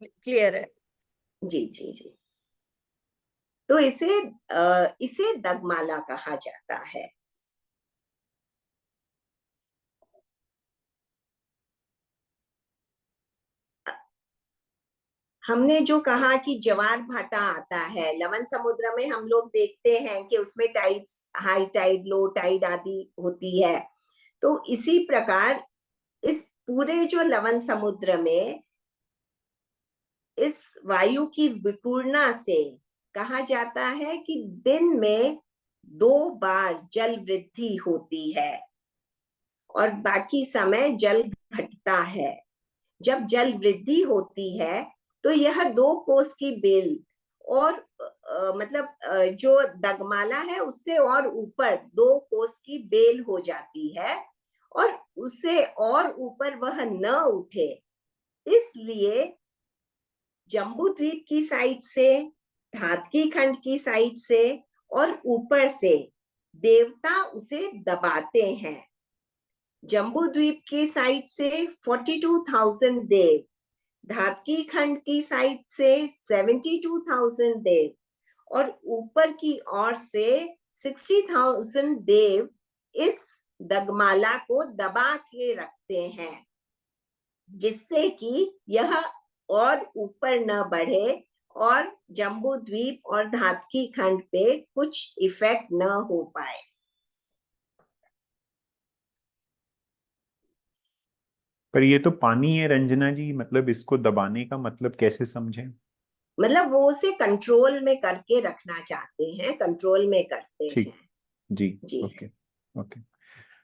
क्लियर है। जी जी जी। तो इसे दगमाला कहा जाता है। हमने जो कहा कि ज्वार भाटा आता है लवण समुद्र में, हम लोग देखते हैं कि उसमें tides, high tide, low tide आदि होती है। तो इसी प्रकार इस पूरे जो लवण समुद्र में इस वायु की विकूर्णा से कहा जाता है कि दिन में 2 बार जल वृद्धि होती है और बाकी समय जल घटता है। जब जल वृद्धि होती है तो यह 2 कोस की बेल और जो दगमाला है उससे और ऊपर 2 कोस की बेल हो जाती है, और उससे और ऊपर वह न उठे, इसलिए जम्बू द्वीप की साइड से, धातकी खंड की साइड से और ऊपर से देवता उसे दबाते हैं। जम्बू द्वीप की साइड से 42,000 देव, धातकी खंड की साइड से 72,000 देव, और ऊपर की ओर से 60,000 देव इस दगमाला को दबा के रखते हैं, जिससे कि यह और ऊपर न बढ़े और जम्बू द्वीप और धातकी खंड पे कुछ इफेक्ट न हो पाए। पर ये तो पानी है रंजना जी, मतलब इसको दबाने का मतलब कैसे समझें? मतलब वो उसे कंट्रोल में करके रखना चाहते हैं, कंट्रोल में करते ठीक। हैं। जी जी ओके ओके।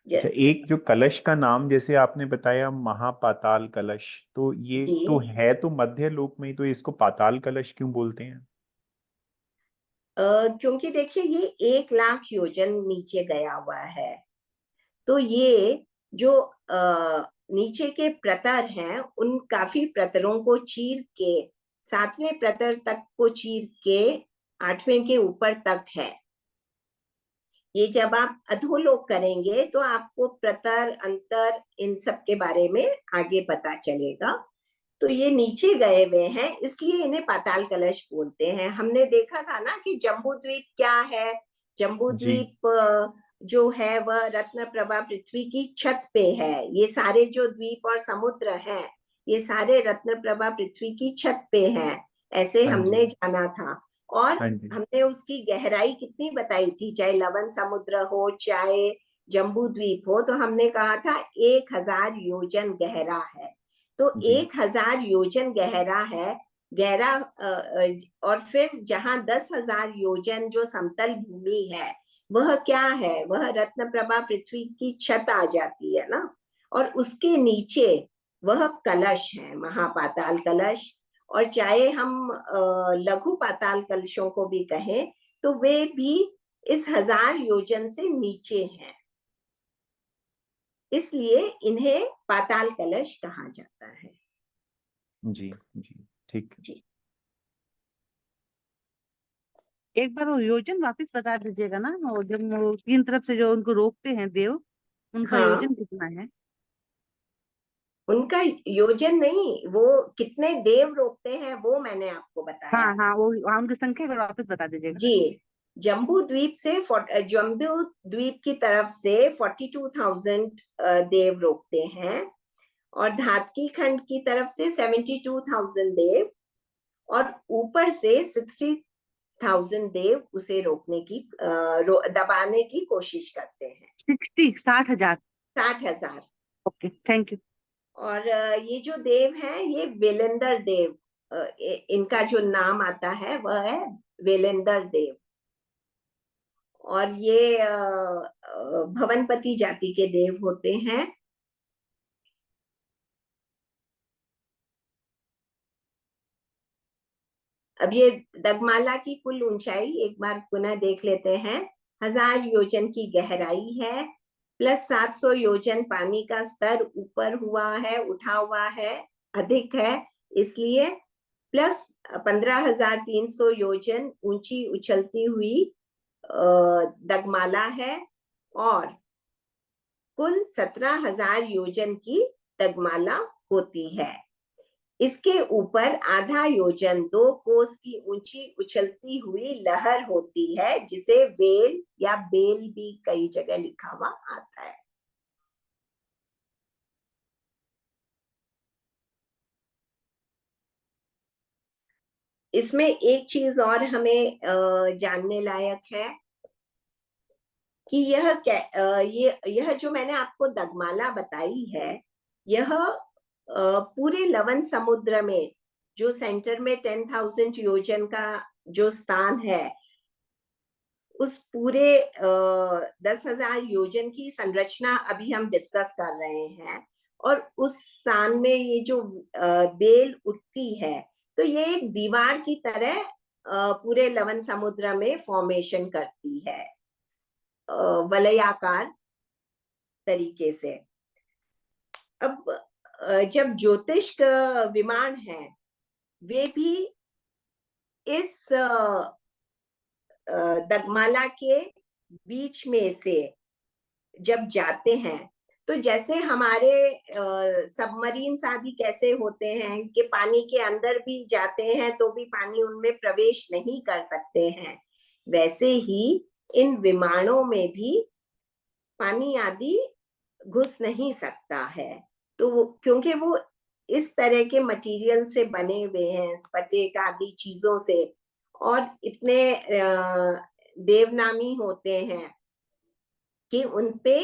अच्छा, एक जो कलश का नाम जैसे आपने बताया महापाताल कलश, तो ये जी। तो है तो मध्य लोक में ही, तो इसको पाताल कलश क्यों बोलते हैं? क्योंकि देखिए ये 1,00,000 योजन नीचे गया हुआ है, तो ये जो नीचे के प्रतर हैं उन काफी प्रतरों को चीर के 7वें प्रतर तक को चीर के 8वें के ऊपर तक है। ये जब आप अधोलोक करेंगे तो आपको प्रतर, अंतर, इन सब के बारे में आगे पता चलेगा। तो ये नीचे गए हुए हैं, इसलिए इन्हें पाताल कलश बोलते हैं। हमने देखा था ना कि जम्बू द्वीप क्या है। जम्बू जी द्वीप जो है वह रत्न प्रभा पृथ्वी की छत पे है। ये सारे जो द्वीप और समुद्र हैं, ये सारे रत्न प्रभा पृथ्वी की छत पे हैं, ऐसे हाँ हमने जी जाना था। और हाँ जी हमने उसकी गहराई कितनी बताई थी, चाहे लवण समुद्र हो चाहे जम्बू द्वीप हो, तो हमने कहा था 1,000 योजन गहरा है। तो जी 1,000 योजन गहरा है, गहरा। और फिर जहां 10,000 योजन जो समतल भूमि है वह क्या है, वह रत्न प्रभा पृथ्वी की छत आ जाती है ना, और उसके नीचे वह कलश है, महापाताल कलश। और चाहे हम लघु पाताल कलशों को भी कहें तो वे भी इस 1000 योजन से नीचे हैं, इसलिए इन्हें पाताल कलश कहा जाता है। जी ठीक। जी एक बार वो योजन वापस बता दीजिएगा ना, और जब वो 3 तरफ से जो उनको रोकते हैं देव, उनका हाँ, योजन कितना है? उनका योजन नहीं, वो कितने देव रोकते हैं वो मैंने आपको बताया। हाँ वो उनकी संख्या एक बार वापस बता दीजिएगा। जी, जम्बू द्वीप की तरफ से 42,000 देव रोकते हैं, और धातकी खंड की तरफ से 72,000 देव, और ऊपर से 60,000 देव उसे रोकने की दबाने की कोशिश करते हैं। 60,000। 60,000। Okay, thank you. और ये जो देव हैं ये वेलेंदर देव, इनका जो नाम आता है वह है वेलेंदर देव, और ये भवनपति जाति के देव होते हैं। अब ये दगमाला की कुल ऊंचाई एक बार पुनः देख लेते हैं। 1000 योजन की गहराई है, प्लस 700 योजन पानी का स्तर ऊपर हुआ है, उठा हुआ है, अधिक है इसलिए, प्लस 15,300 योजन ऊंची उछलती हुई दगमाला है, और कुल 17,000 योजन की दगमाला होती है। इसके ऊपर आधा योजन 2 कोस की ऊंची उछलती हुई लहर होती है, जिसे वेल या बेल भी कई जगह लिखा हुआ आता है। इसमें एक चीज और हमें जानने लायक है कि यह जो मैंने आपको दगमाला बताई है, यह पूरे लवण समुद्र में जो सेंटर में 10,000 योजन का जो स्थान है, उस पूरे 10,000 योजन की संरचना अभी हम डिस्कस कर रहे हैं, और उस स्थान में ये जो बेल उठती है, तो ये एक दीवार की तरह पूरे लवण समुद्र में फॉर्मेशन करती है, वलयाकार तरीके से। अब जब ज्योतिष विमान है, वे भी इस दगमाला के बीच में से जब जाते हैं, तो जैसे हमारे सबमरीन आदि कैसे होते हैं कि पानी के अंदर भी जाते हैं तो भी पानी उनमें प्रवेश नहीं कर सकते हैं, वैसे ही इन विमानों में भी पानी आदि घुस नहीं सकता है। तो क्योंकि वो इस तरह के मटेरियल से बने हुए हैं, स्फटिक आदि चीजों से, और इतने देवनामी होते हैं कि उनपे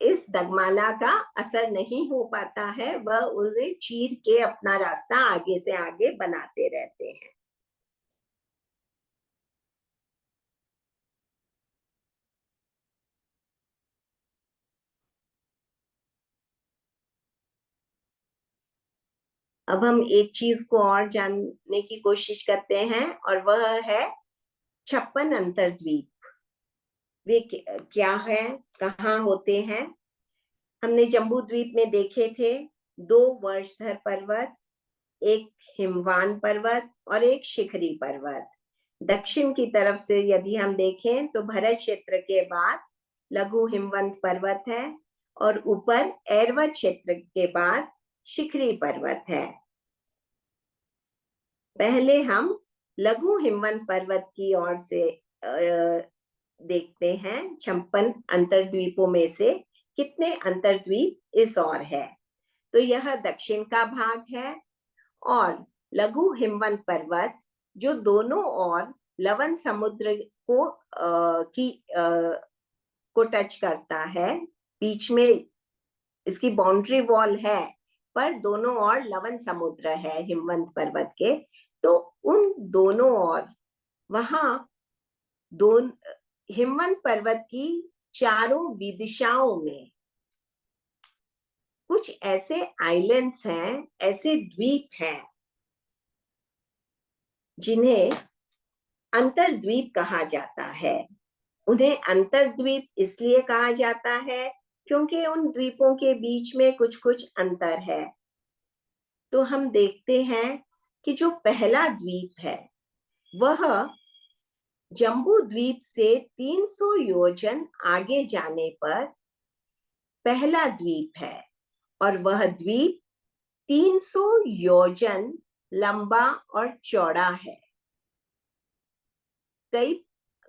इस दगमाला का असर नहीं हो पाता है, वह उन्हें चीर के अपना रास्ता आगे से आगे बनाते रहते हैं। अब हम एक चीज को और जानने की कोशिश करते हैं, और वह है 56 अंतर्द्वीप। वे क्या है, कहाँ होते हैं? हमने जम्बू द्वीप में देखे थे 2 वर्षधर पर्वत, एक हिमवान पर्वत और एक शिखरी पर्वत। दक्षिण की तरफ से यदि हम देखें तो भरत क्षेत्र के बाद लघु हिमवंत पर्वत है, और ऊपर ऐरावत क्षेत्र के बाद शिखरी पर्वत है। पहले हम लघु हिमवंत पर्वत की ओर से देखते हैं, 56 अंतर्द्वीपों में से कितने अंतर्द्वीप इस ओर है। तो यह दक्षिण का भाग है, और लघु हिमवंत पर्वत जो दोनों ओर लवण समुद्र को टच करता है, बीच में इसकी बाउंड्री वॉल है, पर दोनों ओर लवण समुद्र है हिमवंत पर्वत के। तो उन दोनों ओर वहां हिमवंत पर्वत की चारों विदिशाओं में कुछ ऐसे आइलैंड्स हैं, ऐसे द्वीप हैं जिन्हें अंतर्द्वीप कहा जाता है। उन्हें अंतर्द्वीप इसलिए कहा जाता है क्योंकि उन द्वीपों के बीच में कुछ कुछ अंतर है। तो हम देखते हैं कि जो पहला द्वीप है वह जम्बू द्वीप से 300 योजन आगे जाने पर पहला द्वीप है और वह द्वीप 300 योजन लंबा और चौड़ा है। कई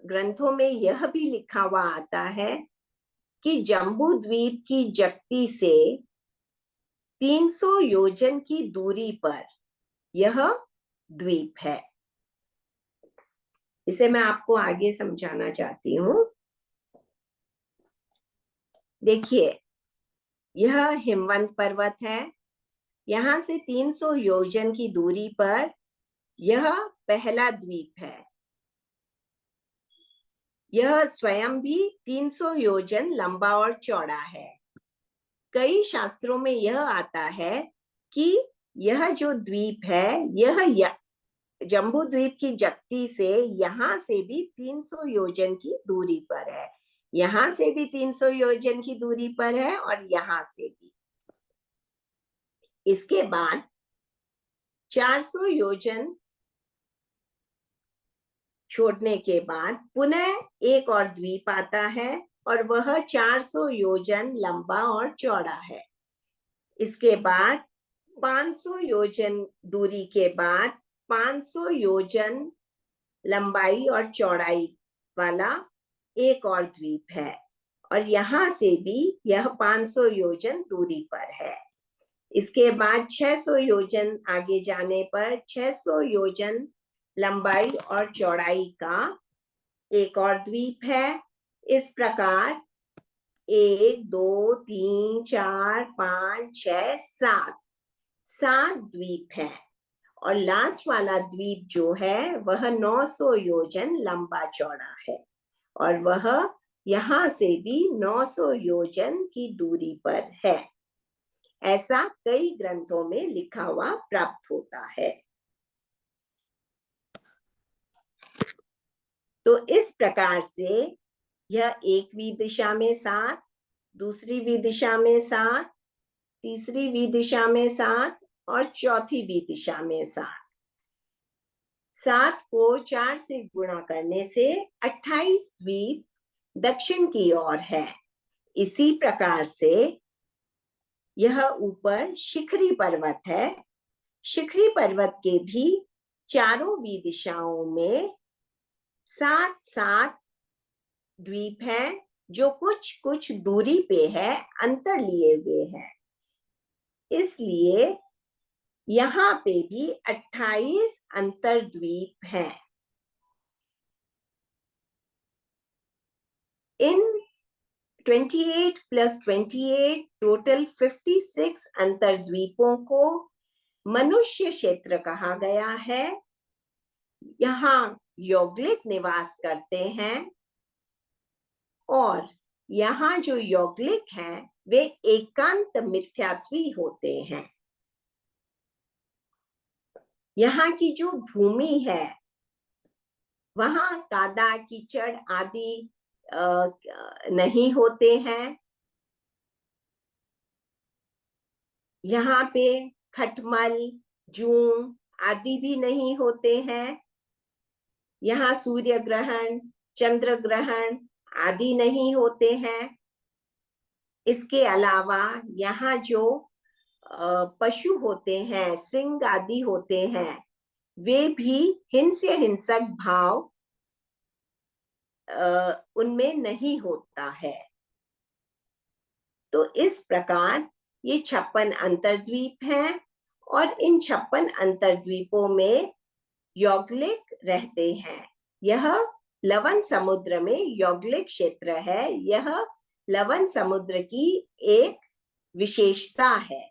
ग्रंथों में यह भी लिखा हुआ आता है कि जम्बू द्वीप की जक्ति से 300 योजन की दूरी पर यह द्वीप है। इसे मैं आपको आगे समझाना चाहती हूँ। देखिए, यह हिमवंत पर्वत है। यहां से 300 योजन की दूरी पर यह पहला द्वीप है। यह स्वयं भी 300 योजन लंबा और चौड़ा है। कई शास्त्रों में यह आता है कि यह जो द्वीप है यह जम्बू द्वीप की जक्ति से यहां से भी 300 योजन की दूरी पर है। यहां से भी 300 योजन की दूरी पर है और यहां से भी। इसके बाद 400 योजन छोड़ने के बाद पुनः एक और द्वीप आता है और वह 400 योजन लंबा और चौड़ा है। इसके बाद 500 योजन दूरी के बाद 500 योजन लंबाई और चौड़ाई वाला एक और द्वीप है और यहां से भी यह 500 योजन दूरी पर है। इसके बाद 600 योजन आगे जाने पर 600 योजन लंबाई और चौड़ाई का एक और द्वीप है। इस प्रकार 1 2 3 4 5 6 7 द्वीप हैं और लास्ट वाला द्वीप जो है वह 900 योजन लंबा चौड़ा है और वह यहां से भी 900 योजन की दूरी पर है। ऐसा कई ग्रंथों में लिखा हुआ प्राप्त होता है। तो इस प्रकार से यह एक विदिशा में 7, दूसरी विदिशा में 7, तीसरी विदिशा में 7 और चौथी विदिशा में 7। 7 को 4 से गुणा करने से 28 द्वीप दक्षिण की ओर है। इसी प्रकार से यह ऊपर शिखरी पर्वत है। शिखरी पर्वत के भी चारों विदिशाओं में 7-7 द्वीप हैं जो कुछ कुछ दूरी पे है, अंतर लिए हुए हैं। इसलिए यहाँ पे भी 28 अंतर द्वीप हैं। इन 28 + 28 टोटल 56 अंतर द्वीपों को मनुष्य क्षेत्र कहा गया है। यहाँ यौगलिक निवास करते हैं और यहाँ जो यौगलिक हैं वे एकांत मिथ्यात्वी होते हैं। यहाँ की जो भूमि है वहाँ कादा कीचड़ आदि नहीं होते हैं। यहाँ पे खटमल जूं आदि भी नहीं होते हैं। यहाँ सूर्य ग्रहण चंद्र ग्रहण आदि नहीं होते हैं। इसके अलावा यहाँ जो पशु होते हैं, सिंह आदि होते हैं, वे भी हिंस्य हिंसक भाव उनमें नहीं होता है। तो इस प्रकार ये 56 अंतर्द्वीप हैं और इन 56 अंतर्द्वीपों में यौगलिक रहते हैं। यह लवण समुद्र में यौगलिक क्षेत्र है। यह लवण समुद्र की एक विशेषता है।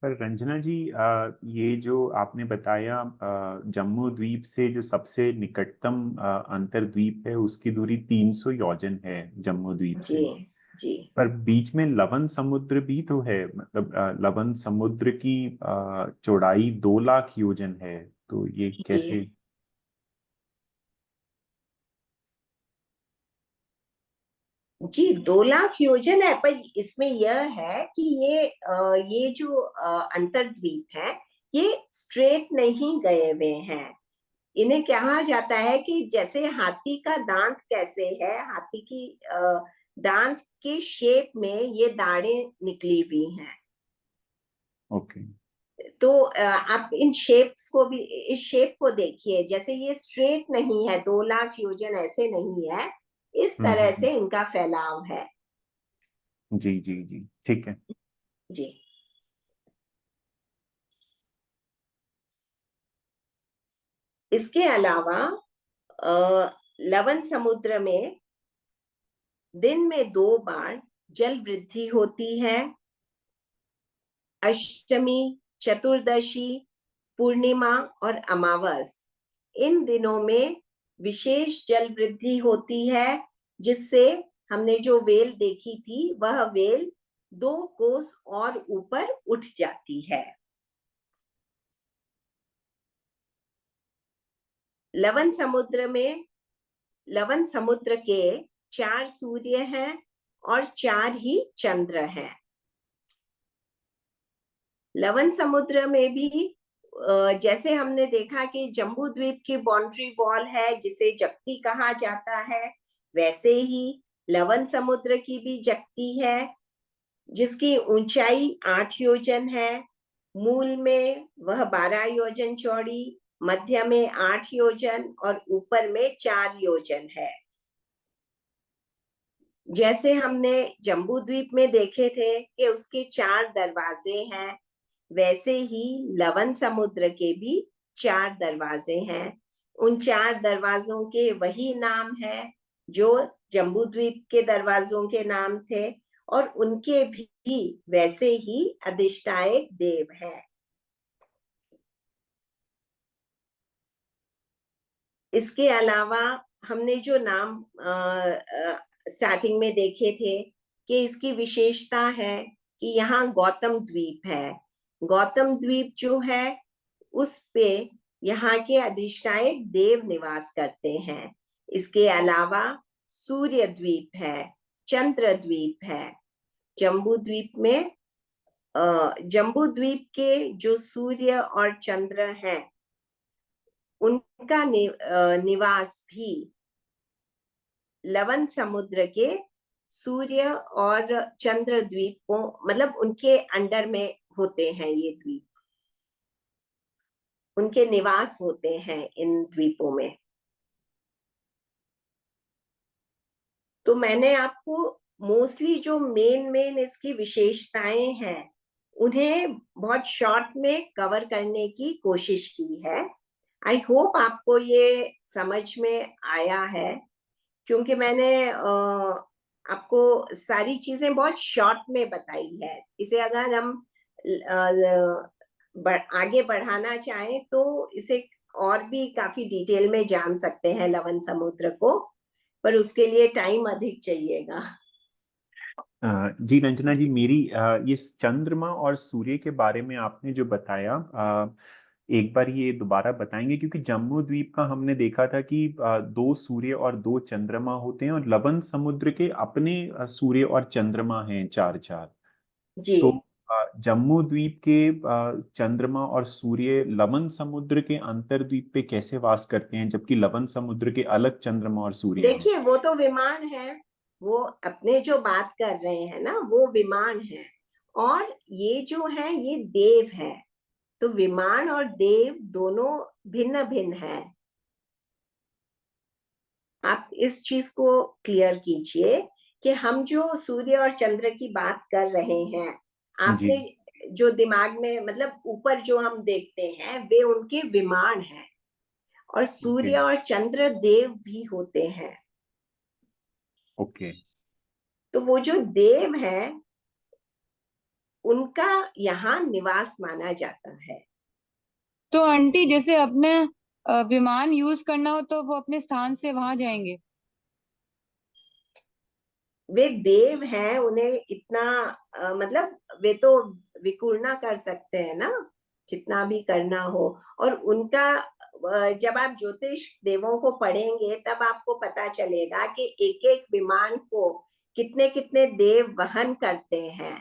पर रंजना जी, ये जो आपने बताया, जम्मू द्वीप से जो सबसे निकटतम अंतर्द्वीप है उसकी दूरी 300 योजन है जम्मू द्वीप जी से। जी पर बीच में लवन समुद्र भी तो है, मतलब लवन समुद्र की चौड़ाई 2 लाख योजन है, तो ये कैसे? जी जी 2 लाख योजन है, पर इसमें यह है कि ये जो अंतर्द्वीप है, ये स्ट्रेट नहीं गए हुए हैं। इन्हें कहा जाता है कि जैसे हाथी का दांत कैसे है, हाथी की दांत के शेप में ये दाढ़ें निकली हुई हैं। ओके। तो आप इन शेप्स को भी, इस शेप को देखिए, जैसे ये स्ट्रेट नहीं है, 2 लाख योजन ऐसे नहीं है, इस तरह से इनका फैलाव है। जी जी जी, ठीक है। जी इसके अलावा लवण समुद्र में दिन में 2 बार जल वृद्धि होती है। अष्टमी, चतुर्दशी, पूर्णिमा और अमावस, इन दिनों में विशेष जल वृद्धि होती है, जिससे हमने जो वेल देखी थी वह वेल 2 कोस और ऊपर उठ जाती है। लवण समुद्र के 4 सूर्य हैं और 4 ही चंद्र हैं। लवण समुद्र में भी जैसे हमने देखा कि जम्बू द्वीप की बाउंड्री वॉल है जिसे जगती कहा जाता है, वैसे ही लवण समुद्र की भी जगती है जिसकी ऊंचाई 8 योजन है। मूल में वह 12 योजन चौड़ी, मध्य में 8 योजन और ऊपर में 4 योजन है। जैसे हमने जम्बू द्वीप में देखे थे कि उसके 4 दरवाजे हैं, वैसे ही लवण समुद्र के भी 4 दरवाजे हैं। उन 4 दरवाजों के वही नाम है जो जम्बू द्वीप के दरवाजों के नाम थे, और उनके भी वैसे ही अधिष्ठायक देव हैं। इसके अलावा हमने जो नाम स्टार्टिंग में देखे थे कि इसकी विशेषता है कि यहाँ गौतम द्वीप है। गौतम द्वीप जो है उस पे यहाँ के अधिष्ठायक देव निवास करते हैं। इसके अलावा सूर्य द्वीप है, चंद्र द्वीप है। जम्बू द्वीप में जम्बू द्वीप के जो सूर्य और चंद्र हैं उनका निवास भी लवण समुद्र के सूर्य और चंद्र द्वीपों, मतलब उनके अंडर में होते हैं। ये द्वीप, उनके निवास होते हैं इन द्वीपों में। तो मैंने आपको मोस्टली जो मेन इसकी विशेषताएं हैं उन्हें बहुत शॉर्ट में कवर करने की कोशिश की है। आई होप आपको ये समझ में आया है, क्योंकि मैंने आपको सारी चीजें बहुत शॉर्ट में बताई है। इसे अगर हम आगे बढ़ाना चाहें तो इसे और भी काफी डिटेल में जान सकते हैं लवण समुद्र को, पर उसके लिए टाइम अधिक चाहिएगा। जी रंजना जी, मेरी ये चंद्रमा और सूर्य के बारे में आपने जो बताया, एक बार ये दोबारा बताएंगे? क्योंकि जम्मू द्वीप का हमने देखा था कि 2 सूर्य और 2 चंद्रमा होते हैं, और लवण समुद्र के अपने सूर्य और चंद्रमा हैं 4-4। जी तो जम्मू द्वीप के चंद्रमा और सूर्य लवण समुद्र के अंतर्द्वीप पे कैसे वास करते हैं, जबकि लवण समुद्र के अलग चंद्रमा और सूर्य हैं? देखिए, वो तो विमान है, वो अपने जो बात कर रहे हैं ना वो विमान है, और ये जो है ये देव है। तो विमान और देव दोनों भिन्न भिन्न है। आप इस चीज को क्लियर कीजिए कि हम जो सूर्य और चंद्र की बात कर रहे हैं, जी। आपने जो दिमाग में, मतलब ऊपर जो हम देखते हैं वे उनके विमान हैं, और ओके। सूर्य और चंद्र देव भी होते हैं। ओके। तो वो जो देव है उनका यहाँ निवास माना जाता है। तो आंटी जैसे अपने विमान यूज करना हो तो वो अपने स्थान से वहां जाएंगे? वे देव हैं, उन्हें इतना मतलब वे तो विकूर्णा कर सकते हैं ना, जितना भी करना हो। और उनका जब आप ज्योतिष देवों को पढ़ेंगे तब आपको पता चलेगा कि एक एक विमान को कितने कितने देव वहन करते हैं।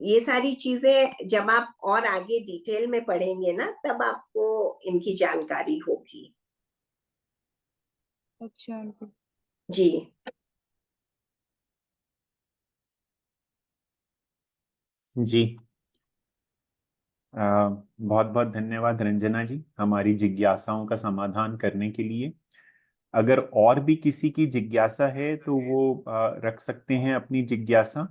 ये सारी चीजें जब आप और आगे डिटेल में पढ़ेंगे ना, तब आपको इनकी जानकारी होगी। अच्छा आंटी। जी। जी, बहुत बहुत धन्यवाद रंजना जी हमारी जिज्ञासाओं का समाधान करने के लिए। अगर और भी किसी की जिज्ञासा है तो वो रख सकते हैं अपनी जिज्ञासा।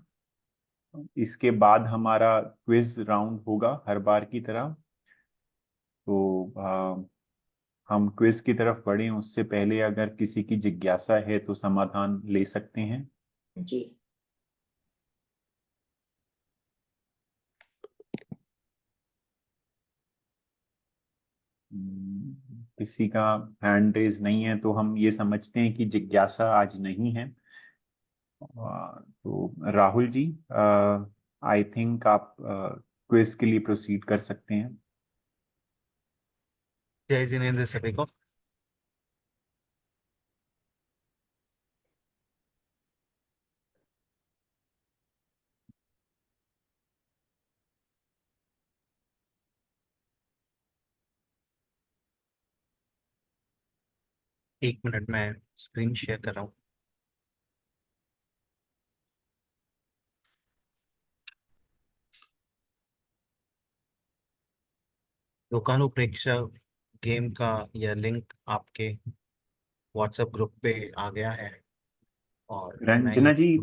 इसके बाद हमारा क्विज राउंड होगा हर बार की तरह। तो हम क्विज की तरफ बढ़ें उससे पहले अगर किसी की जिज्ञासा है तो समाधान ले सकते हैं। जी। किसी का हैंड रेज नहीं है तो हम ये समझते हैं कि जिज्ञासा आज नहीं है। तो राहुल जी, आई थिंक आप क्विज के लिए प्रोसीड कर सकते हैं। जय जिनेंद्र सभी को। एक मिनट में स्क्रीन शेयर कर रहा हूँ। लोकानु प्रेक्षक गेम का यह लिंक आपके व्हाट्सएप ग्रुप पे आ गया है और मैं रंजना ये जी,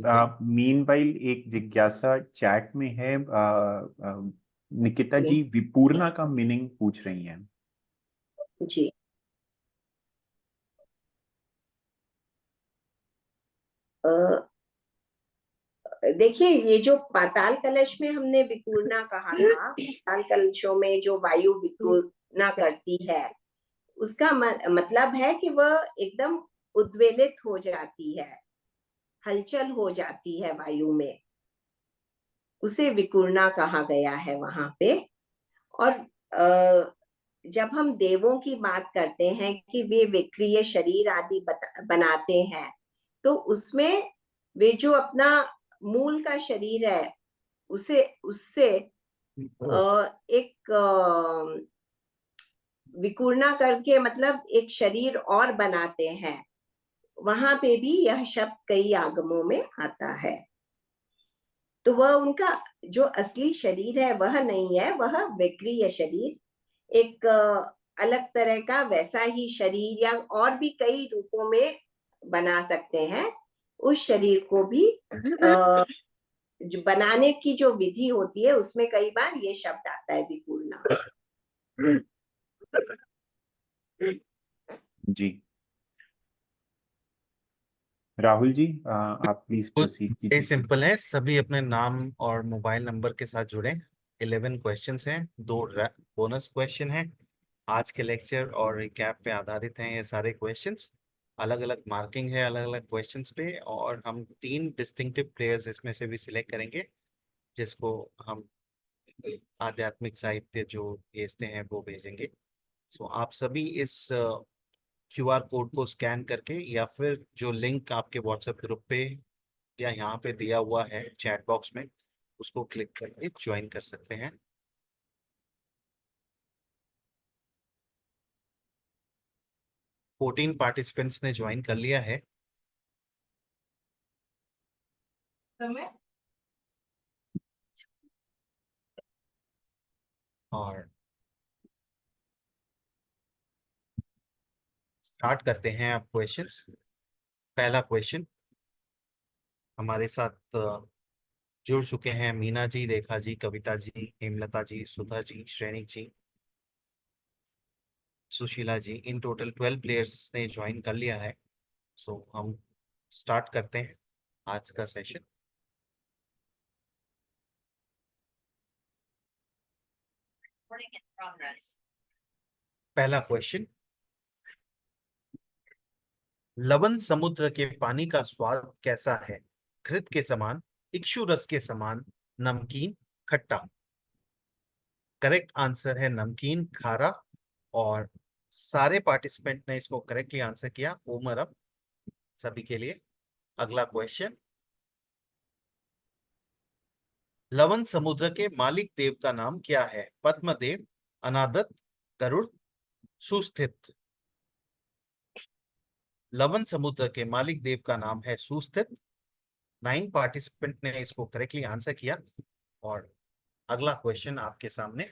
मीनवाइल एक जिज्ञासा चैट में है। निकिता जी विपूर्णा का मीनिंग पूछ रही हैं। जी। देखिए, ये जो पाताल कलश में हमने विकूर्णा कहा था, पाताल कलशों में जो वायु विकूर्णा करती है, उसका मतलब है कि वह एकदम उद्वेलित हो जाती है, हलचल हो जाती है वायु में, उसे विकूर्णा कहा गया है वहां पे। और जब हम देवों की बात करते हैं कि वे विक्रिय शरीर आदि बनाते हैं, तो उसमें वे जो अपना मूल का शरीर है उसे उससे एक विकूर्णा करके मतलब एक शरीर और बनाते हैं। वहां पे भी यह शब्द कई आगमों में आता है। तो वह उनका जो असली शरीर है वह नहीं है, वह विक्रिय शरीर, एक अलग तरह का वैसा ही शरीर या और भी कई रूपों में बना सकते हैं। उस शरीर को भी जो बनाने की जो विधि होती है उसमें कई बार ये शब्द आता है विकूर्णा। जी, राहुल जी, आप प्लीज प्रोसीड ये कीजिए। सिंपल है, सभी अपने नाम और मोबाइल नंबर के साथ जुड़े। 11 क्वेश्चंस हैं, 2 बोनस क्वेश्चन हैं। आज के लेक्चर और रिकैप पे आधारित हैं ये सारे क्वेश्चंस। अलग अलग मार्किंग है अलग अलग क्वेश्चंस पे, और हम 3 डिस्टिंक्टिव प्लेयर्स इसमें से भी सिलेक्ट करेंगे, जिसको हम आध्यात्मिक साहित्य जो भेजते हैं वो भेजेंगे। सो आप सभी इस QR कोड को स्कैन करके या फिर जो लिंक आपके व्हाट्सएप ग्रुप पे या यहाँ पे दिया हुआ है चैट बॉक्स में, उसको क्लिक करके ज्वाइन कर सकते हैं। फोर्टीन पार्टिसिपेंट्स ने ज्वाइन कर लिया है। और स्टार्ट करते हैं आप क्वेश्चंस। पहला क्वेश्चन, हमारे साथ जुड़ चुके हैं मीना जी, रेखा जी, कविता जी, हेमलता जी, सुधा जी, श्रेणी जी, सुशीला जी। इन टोटल 12 प्लेयर्स ने ज्वाइन कर लिया है। सो हम स्टार्ट करते हैं आज का सेशन। पहला क्वेश्चन, लवण समुद्र के पानी का स्वाद कैसा है? घृत के समान, इक्षु रस के समान, नमकीन, खट्टा। करेक्ट आंसर है नमकीन, खारा। और सारे पार्टिसिपेंट ने इसको करेक्टली आंसर किया। उमर अब सभी के लिए। अगला क्वेश्चन, लवण समुद्र के मालिक देव का नाम क्या है? पद्मदेव, अनादत, गरुड़, सुस्थित। लवण समुद्र के मालिक देव का नाम है सुस्थित। 9 पार्टिसिपेंट ने इसको करेक्टली आंसर किया। और अगला क्वेश्चन आपके सामने,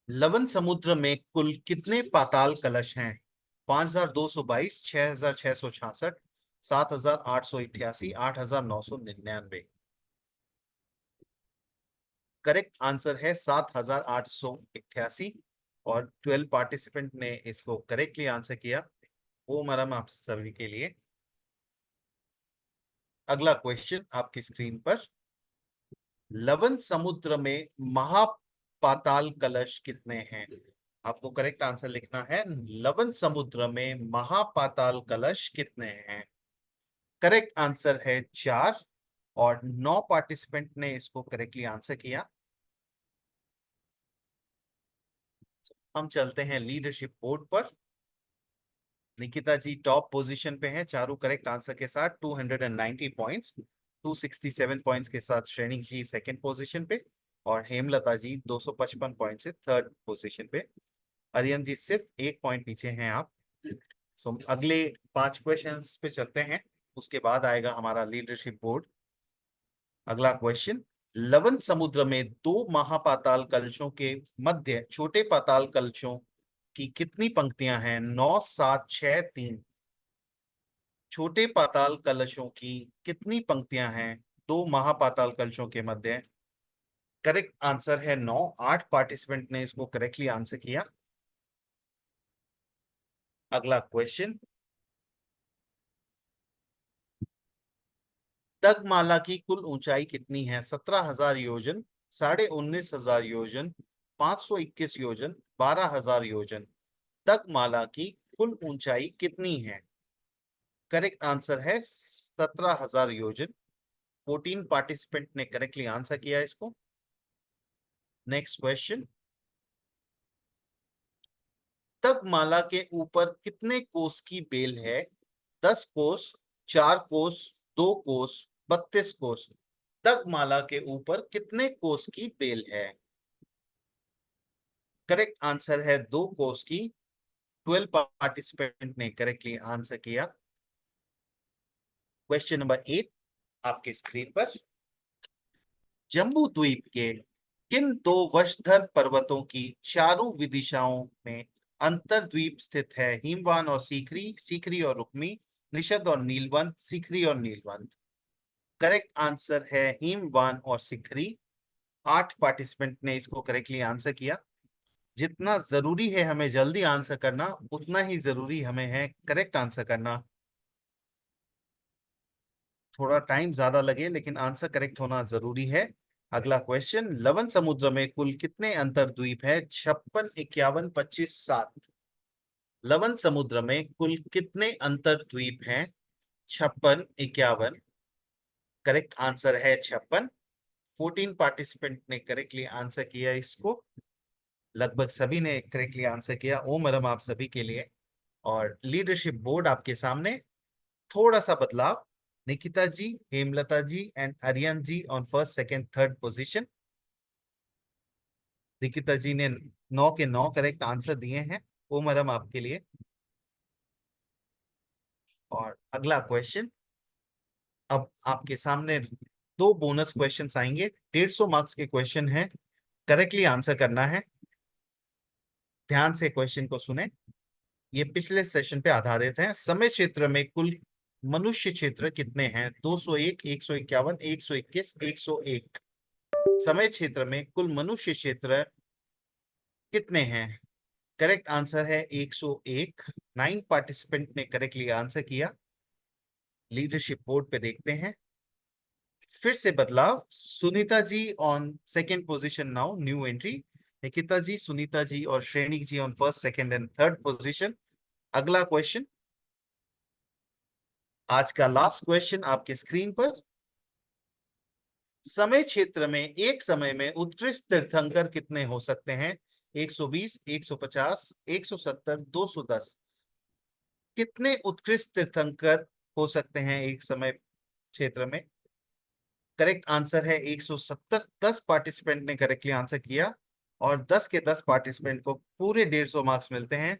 लवण समुद्र में कुल कितने पाताल कलश हैं? 5222, 6666, 7888, 8999। करेक्ट आंसर है 7888। और 12 पार्टिसिपेंट ने इसको करेक्टली आंसर किया। वो मरम आप सभी के लिए। अगला क्वेश्चन आपकी स्क्रीन पर, लवण समुद्र में महापाताल कलश कितने हैं? आपको करेक्ट आंसर लिखना है। लवण समुद्र में महापाताल कलश कितने हैं? करेक्ट आंसर है 4। और 9 पार्टिसिपेंट ने इसको करेक्टली आंसर किया। हम चलते हैं लीडरशिप बोर्ड पर। निकिता जी टॉप पोजीशन पे हैं चारों करेक्ट आंसर के साथ 290 पॉइंट्स। 267 पॉइंट्स के साथ श्रेणी जी सेकंड पोजीशन पे। और हेमलता जी 255 पॉइंट से थर्ड पोजीशन पे। आर्यन जी सिर्फ 1 पॉइंट पीछे हैं आप। सो अगले 5 क्वेश्चंस पे चलते हैं, उसके बाद आएगा हमारा लीडरशिप बोर्ड। अगला क्वेश्चन, लवण समुद्र में 2 महापाताल कलशों के मध्य छोटे पाताल कलशों की कितनी पंक्तियां हैं? 9, 7, 6, 3। छोटे पाताल कलशों की कितनी पंक्तियां हैं 2 महापाताल कलशों के मध्य? करेक्ट आंसर है 9। 8 पार्टिसिपेंट ने इसको करेक्टली आंसर किया। अगला क्वेश्चन, तगमाला की कुल ऊंचाई कितनी है? 17,000 योजन, 19,500 योजन, 521 योजन, 12,000 योजन। तगमाला की कुल ऊंचाई कितनी है? करेक्ट आंसर है 17,000 योजन। 14 पार्टिसिपेंट ने करेक्टली आंसर किया इसको। नेक्स्ट क्वेश्चन, तगमाला के ऊपर कितने कोस की बेल है? 10 कोस, 4 कोस, 2 कोस, 32 कोस। तगमाला के ऊपर कितने कोस की बेल है? करेक्ट आंसर है 2 कोस की। 12 पार्टिसिपेंट ने करेक्टली आंसर किया। क्वेश्चन नंबर 8 आपके स्क्रीन पर, जम्बू द्वीप के किन 2 वशधर पर्वतों की चारों विदिशाओं में अंतर्द्वीप स्थित है? हिमवान और सीकरी, सीकरी और रुक्मी, निषद और नीलवंत, सीकरी और नीलवंत। करेक्ट आंसर है हिमवान और सीकरी। 8 पार्टिसिपेंट ने इसको करेक्टली आंसर किया। जितना जरूरी है हमें जल्दी आंसर करना, उतना ही जरूरी हमें है करेक्ट आंसर करना। थोड़ा टाइम ज्यादा लगे लेकिन आंसर करेक्ट होना जरूरी है। अगला क्वेश्चन, लवण समुद्र में कुल कितने अंतर्द्वीप है? 56, 51, 25, 7। लवण समुद्र में कुल कितने अंतर्द्वीप हैं? 56, 51। करेक्ट आंसर है 56। 14 पार्टिसिपेंट ने करेक्टली आंसर किया इसको। लगभग सभी ने करेक्टली आंसर किया। ओ मैडम आप सभी के लिए। और लीडरशिप बोर्ड आपके सामने। थोड़ा सा बदलाव, Nikita ji, Hemlata ji and Aryan ji on first, second, third position. Nikita ji ने 9 के 9 करेक्ट आंसर दिए हैं। ओ मैडम आपके लिए। और अगला क्वेश्चन, अब आपके सामने 2 बोनस क्वेश्चंस आएंगे। 150 मार्क्स के क्वेश्चन हैं, करेक्टली आंसर करना है। ध्यान से क्वेश्चन को सुने। ये पिछले सेशन पे आधारित है। समय क्षेत्र में कुल मनुष्य क्षेत्र कितने हैं? 201, 151, 121, 101। समय क्षेत्र में कुल मनुष्य क्षेत्र कितने हैं? करेक्ट आंसर है 101। 9 पार्टिसिपेंट ने करेक्टली आंसर किया। लीडरशिप बोर्ड पे देखते हैं। फिर से बदलाव, Sunita ji on second position now, new entry, Nikita ji, Sunita ji और Shrenik ji on first, second and third position. अगला क्वेश्चन, आज का लास्ट क्वेश्चन आपके स्क्रीन पर। समय क्षेत्र में एक समय में उत्कृष्ट तीर्थंकर कितने हो सकते हैं? 120, 150, 170, 210। कितने उत्कृष्ट तीर्थंकर हो सकते हैं एक समय क्षेत्र में? करेक्ट आंसर है 170। 10 पार्टिसिपेंट ने करेक्टली आंसर किया और 10 के 10 पार्टिसिपेंट को पूरे 150 मार्क्स मिलते हैं।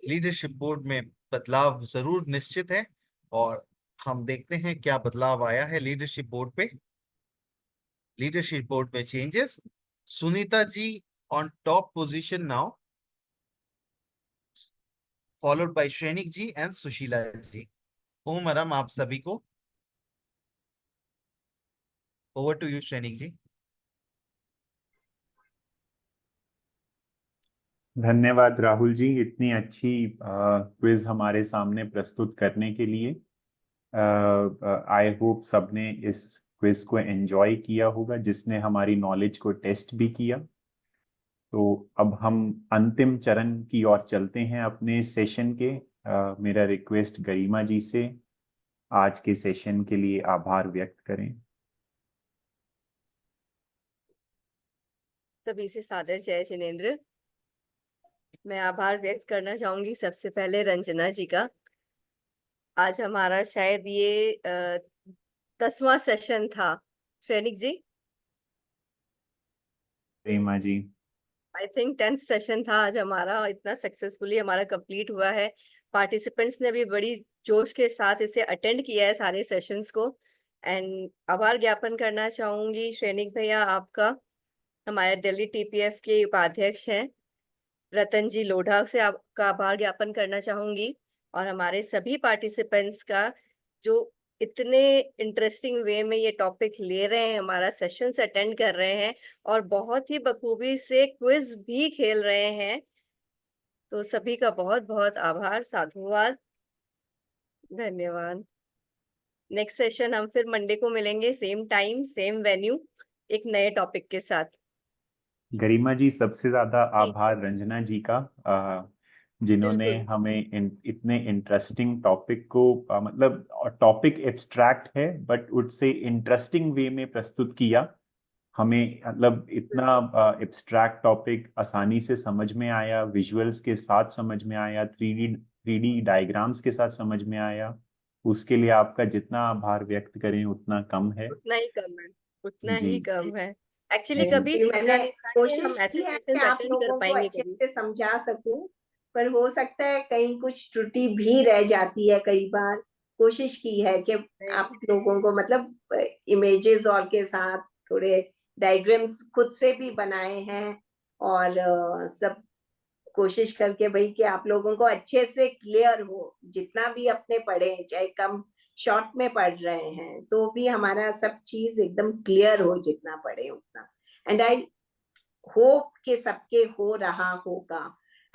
लीडरशिप बोर्ड में बदलाव जरूर निश्चित है और हम देखते हैं क्या बदलाव आया है लीडरशिप बोर्ड पे। लीडरशिप बोर्ड में changes, Sunita ji on top position now, followed by Shrenik ji and Sushila ji. Om madam, आप सभी को over to you Shrenik ji. धन्यवाद राहुल जी, इतनी अच्छी क्विज हमारे सामने प्रस्तुत करने के लिए। आई होप सबने इस क्विज को एंजॉय किया होगा, जिसने हमारी नॉलेज को टेस्ट भी किया। तो अब हम अंतिम चरण की ओर चलते हैं अपने सेशन के। मेरा रिक्वेस्ट गरिमा जी से आज के सेशन के लिए आभार व्यक्त करें। सभी से सादर जय जिनेंद्र। मैं आभार व्यक्त करना चाहूंगी सबसे पहले रंजना जी का। आज हमारा शायद ये 10वां सेशन था। श्रेणिक जी, गरिमा जी, आई थिंक 10th सेशन था आज हमारा, और इतना सक्सेसफुली हमारा कंप्लीट हुआ है। पार्टिसिपेंट्स ने भी बड़ी जोश के साथ इसे अटेंड किया है सारे सेशंस को। एंड आभार ज्ञापन करना चाहूंगी श्रेणिक भैया आपका, हमारे दिल्ली टीपीएफ के उपाध्यक्ष हैं। रतन जी लोढ़ा से आपका आभार ज्ञापन करना चाहूंगी, और हमारे सभी पार्टिसिपेंट्स का जो इतने इंटरेस्टिंग वे में ये टॉपिक ले रहे हैं, हमारा सेशंस अटेंड कर रहे हैं और बहुत ही बखूबी से क्विज भी खेल रहे हैं। तो सभी का बहुत बहुत आभार, साधुवाद, धन्यवाद। नेक्स्ट सेशन हम फिर मंडे को मिलेंगे, सेम टाइम सेम वेन्यू, एक नए टॉपिक के साथ। गरिमा जी, सबसे ज्यादा आभार रंजना जी का, जिन्होंने बिल्कुल। हमें इतने इंटरेस्टिंग टॉपिक को मतलब टॉपिक एब्स्ट्रैक्ट है बट उससे इंटरेस्टिंग वे में प्रस्तुत किया। हमें मतलब इतना एब्स्ट्रैक्ट टॉपिक आसानी से समझ में आया, विजुअल्स के साथ समझ में आया, 3D डायग्राम्स के साथ समझ में आया। उसके लिए आपका जितना आभार व्यक्त करें उतना कम है। उतना ही कम है, उतना जी ही कम है। एक्चुअली Thank कभी you। जितना मैंने नहीं था कि कोशिश हम ऐसे की है कि सेशंस आप अटेंड कर लोगों को पाएंगे अच्छे कभी। से समझा सकूं, पर हो सकता है कहीं कुछ त्रुटि भी रह जाती है। कई बार कोशिश की है कि आप लोगों को मतलब इमेजेस और के साथ थोड़े डायग्राम्स खुद से भी बनाए हैं, और सब कोशिश करके भाई कि आप लोगों को अच्छे से क्लियर हो। जितना भी अपने पढ़े, चाहे कम शॉर्ट में पढ़ रहे हैं, तो भी हमारा सब चीज एकदम क्लियर हो, जितना पढ़े उतना। एंड आई होप कि सबके हो रहा होगा।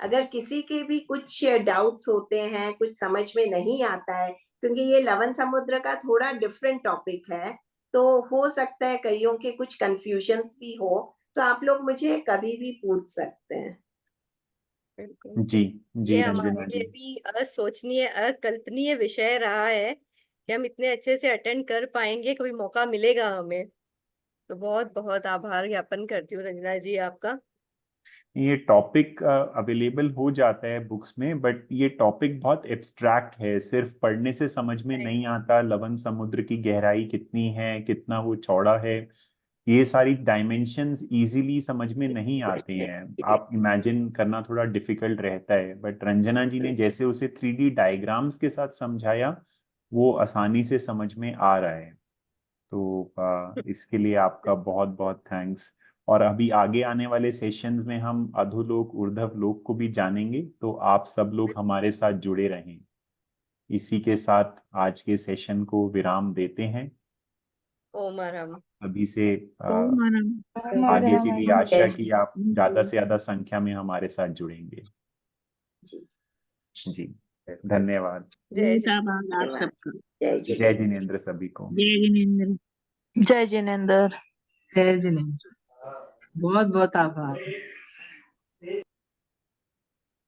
अगर किसी के भी कुछ डाउट्स होते हैं, कुछ समझ में नहीं आता है, क्योंकि ये लवन समुद्र का थोड़ा डिफरेंट टॉपिक है, तो हो सकता है कईयों के कुछ कंफ्यूजन्स भी हो, तो आप लोग मुझे कभी भी पूछ सकते हैं। बिल्कुल। जी जी ये रंजना हमारे लिए जी, भी असोचनीय, अकल्पनीय विषय रहा है कि हम इतने अच्छे से अटेंड कर पाएंगे, कभी मौका मिलेगा हमें। तो बहुत बहुत आभार ज्ञापन करती हूँ रंजना जी आपका। ये टॉपिक अवेलेबल हो जाता है बुक्स में, बट ये टॉपिक बहुत एब्स्ट्रैक्ट है, सिर्फ पढ़ने से समझ में नहीं आता। लवन समुद्र की गहराई कितनी है, कितना वो चौड़ा है, ये सारी डायमेंशंस इजीली समझ में नहीं आते हैं। आप इमेजिन करना थोड़ा डिफिकल्ट रहता है, बट रंजना जी ने जैसे उसे 3D डायग्राम्स के साथ समझाया, वो आसानी से समझ में आ रहा है। तो इसके लिए आपका बहुत बहुत थैंक्स। और अभी आगे आने वाले सेशंस में हम अधोलोक ऊर्ध्व लोक को भी जानेंगे, तो आप सब लोग हमारे साथ जुड़े रहें। इसी के साथ आज के सेशन को विराम देते हैं। ओमरम। अभी से ओम आगे नमः के लिए शिवाय। आशा की आप ज्यादा से ज्यादा संख्या में हमारे साथ जुड़ेंगे। जी, जी, धन्यवाद। जय बहुत आभार आप सबका। जय जय जिनेंद्र सभी को। जय जिनेंद्र। जय जिनेंद्र। जय जिनेंद्र। बहुत बहुत आभार।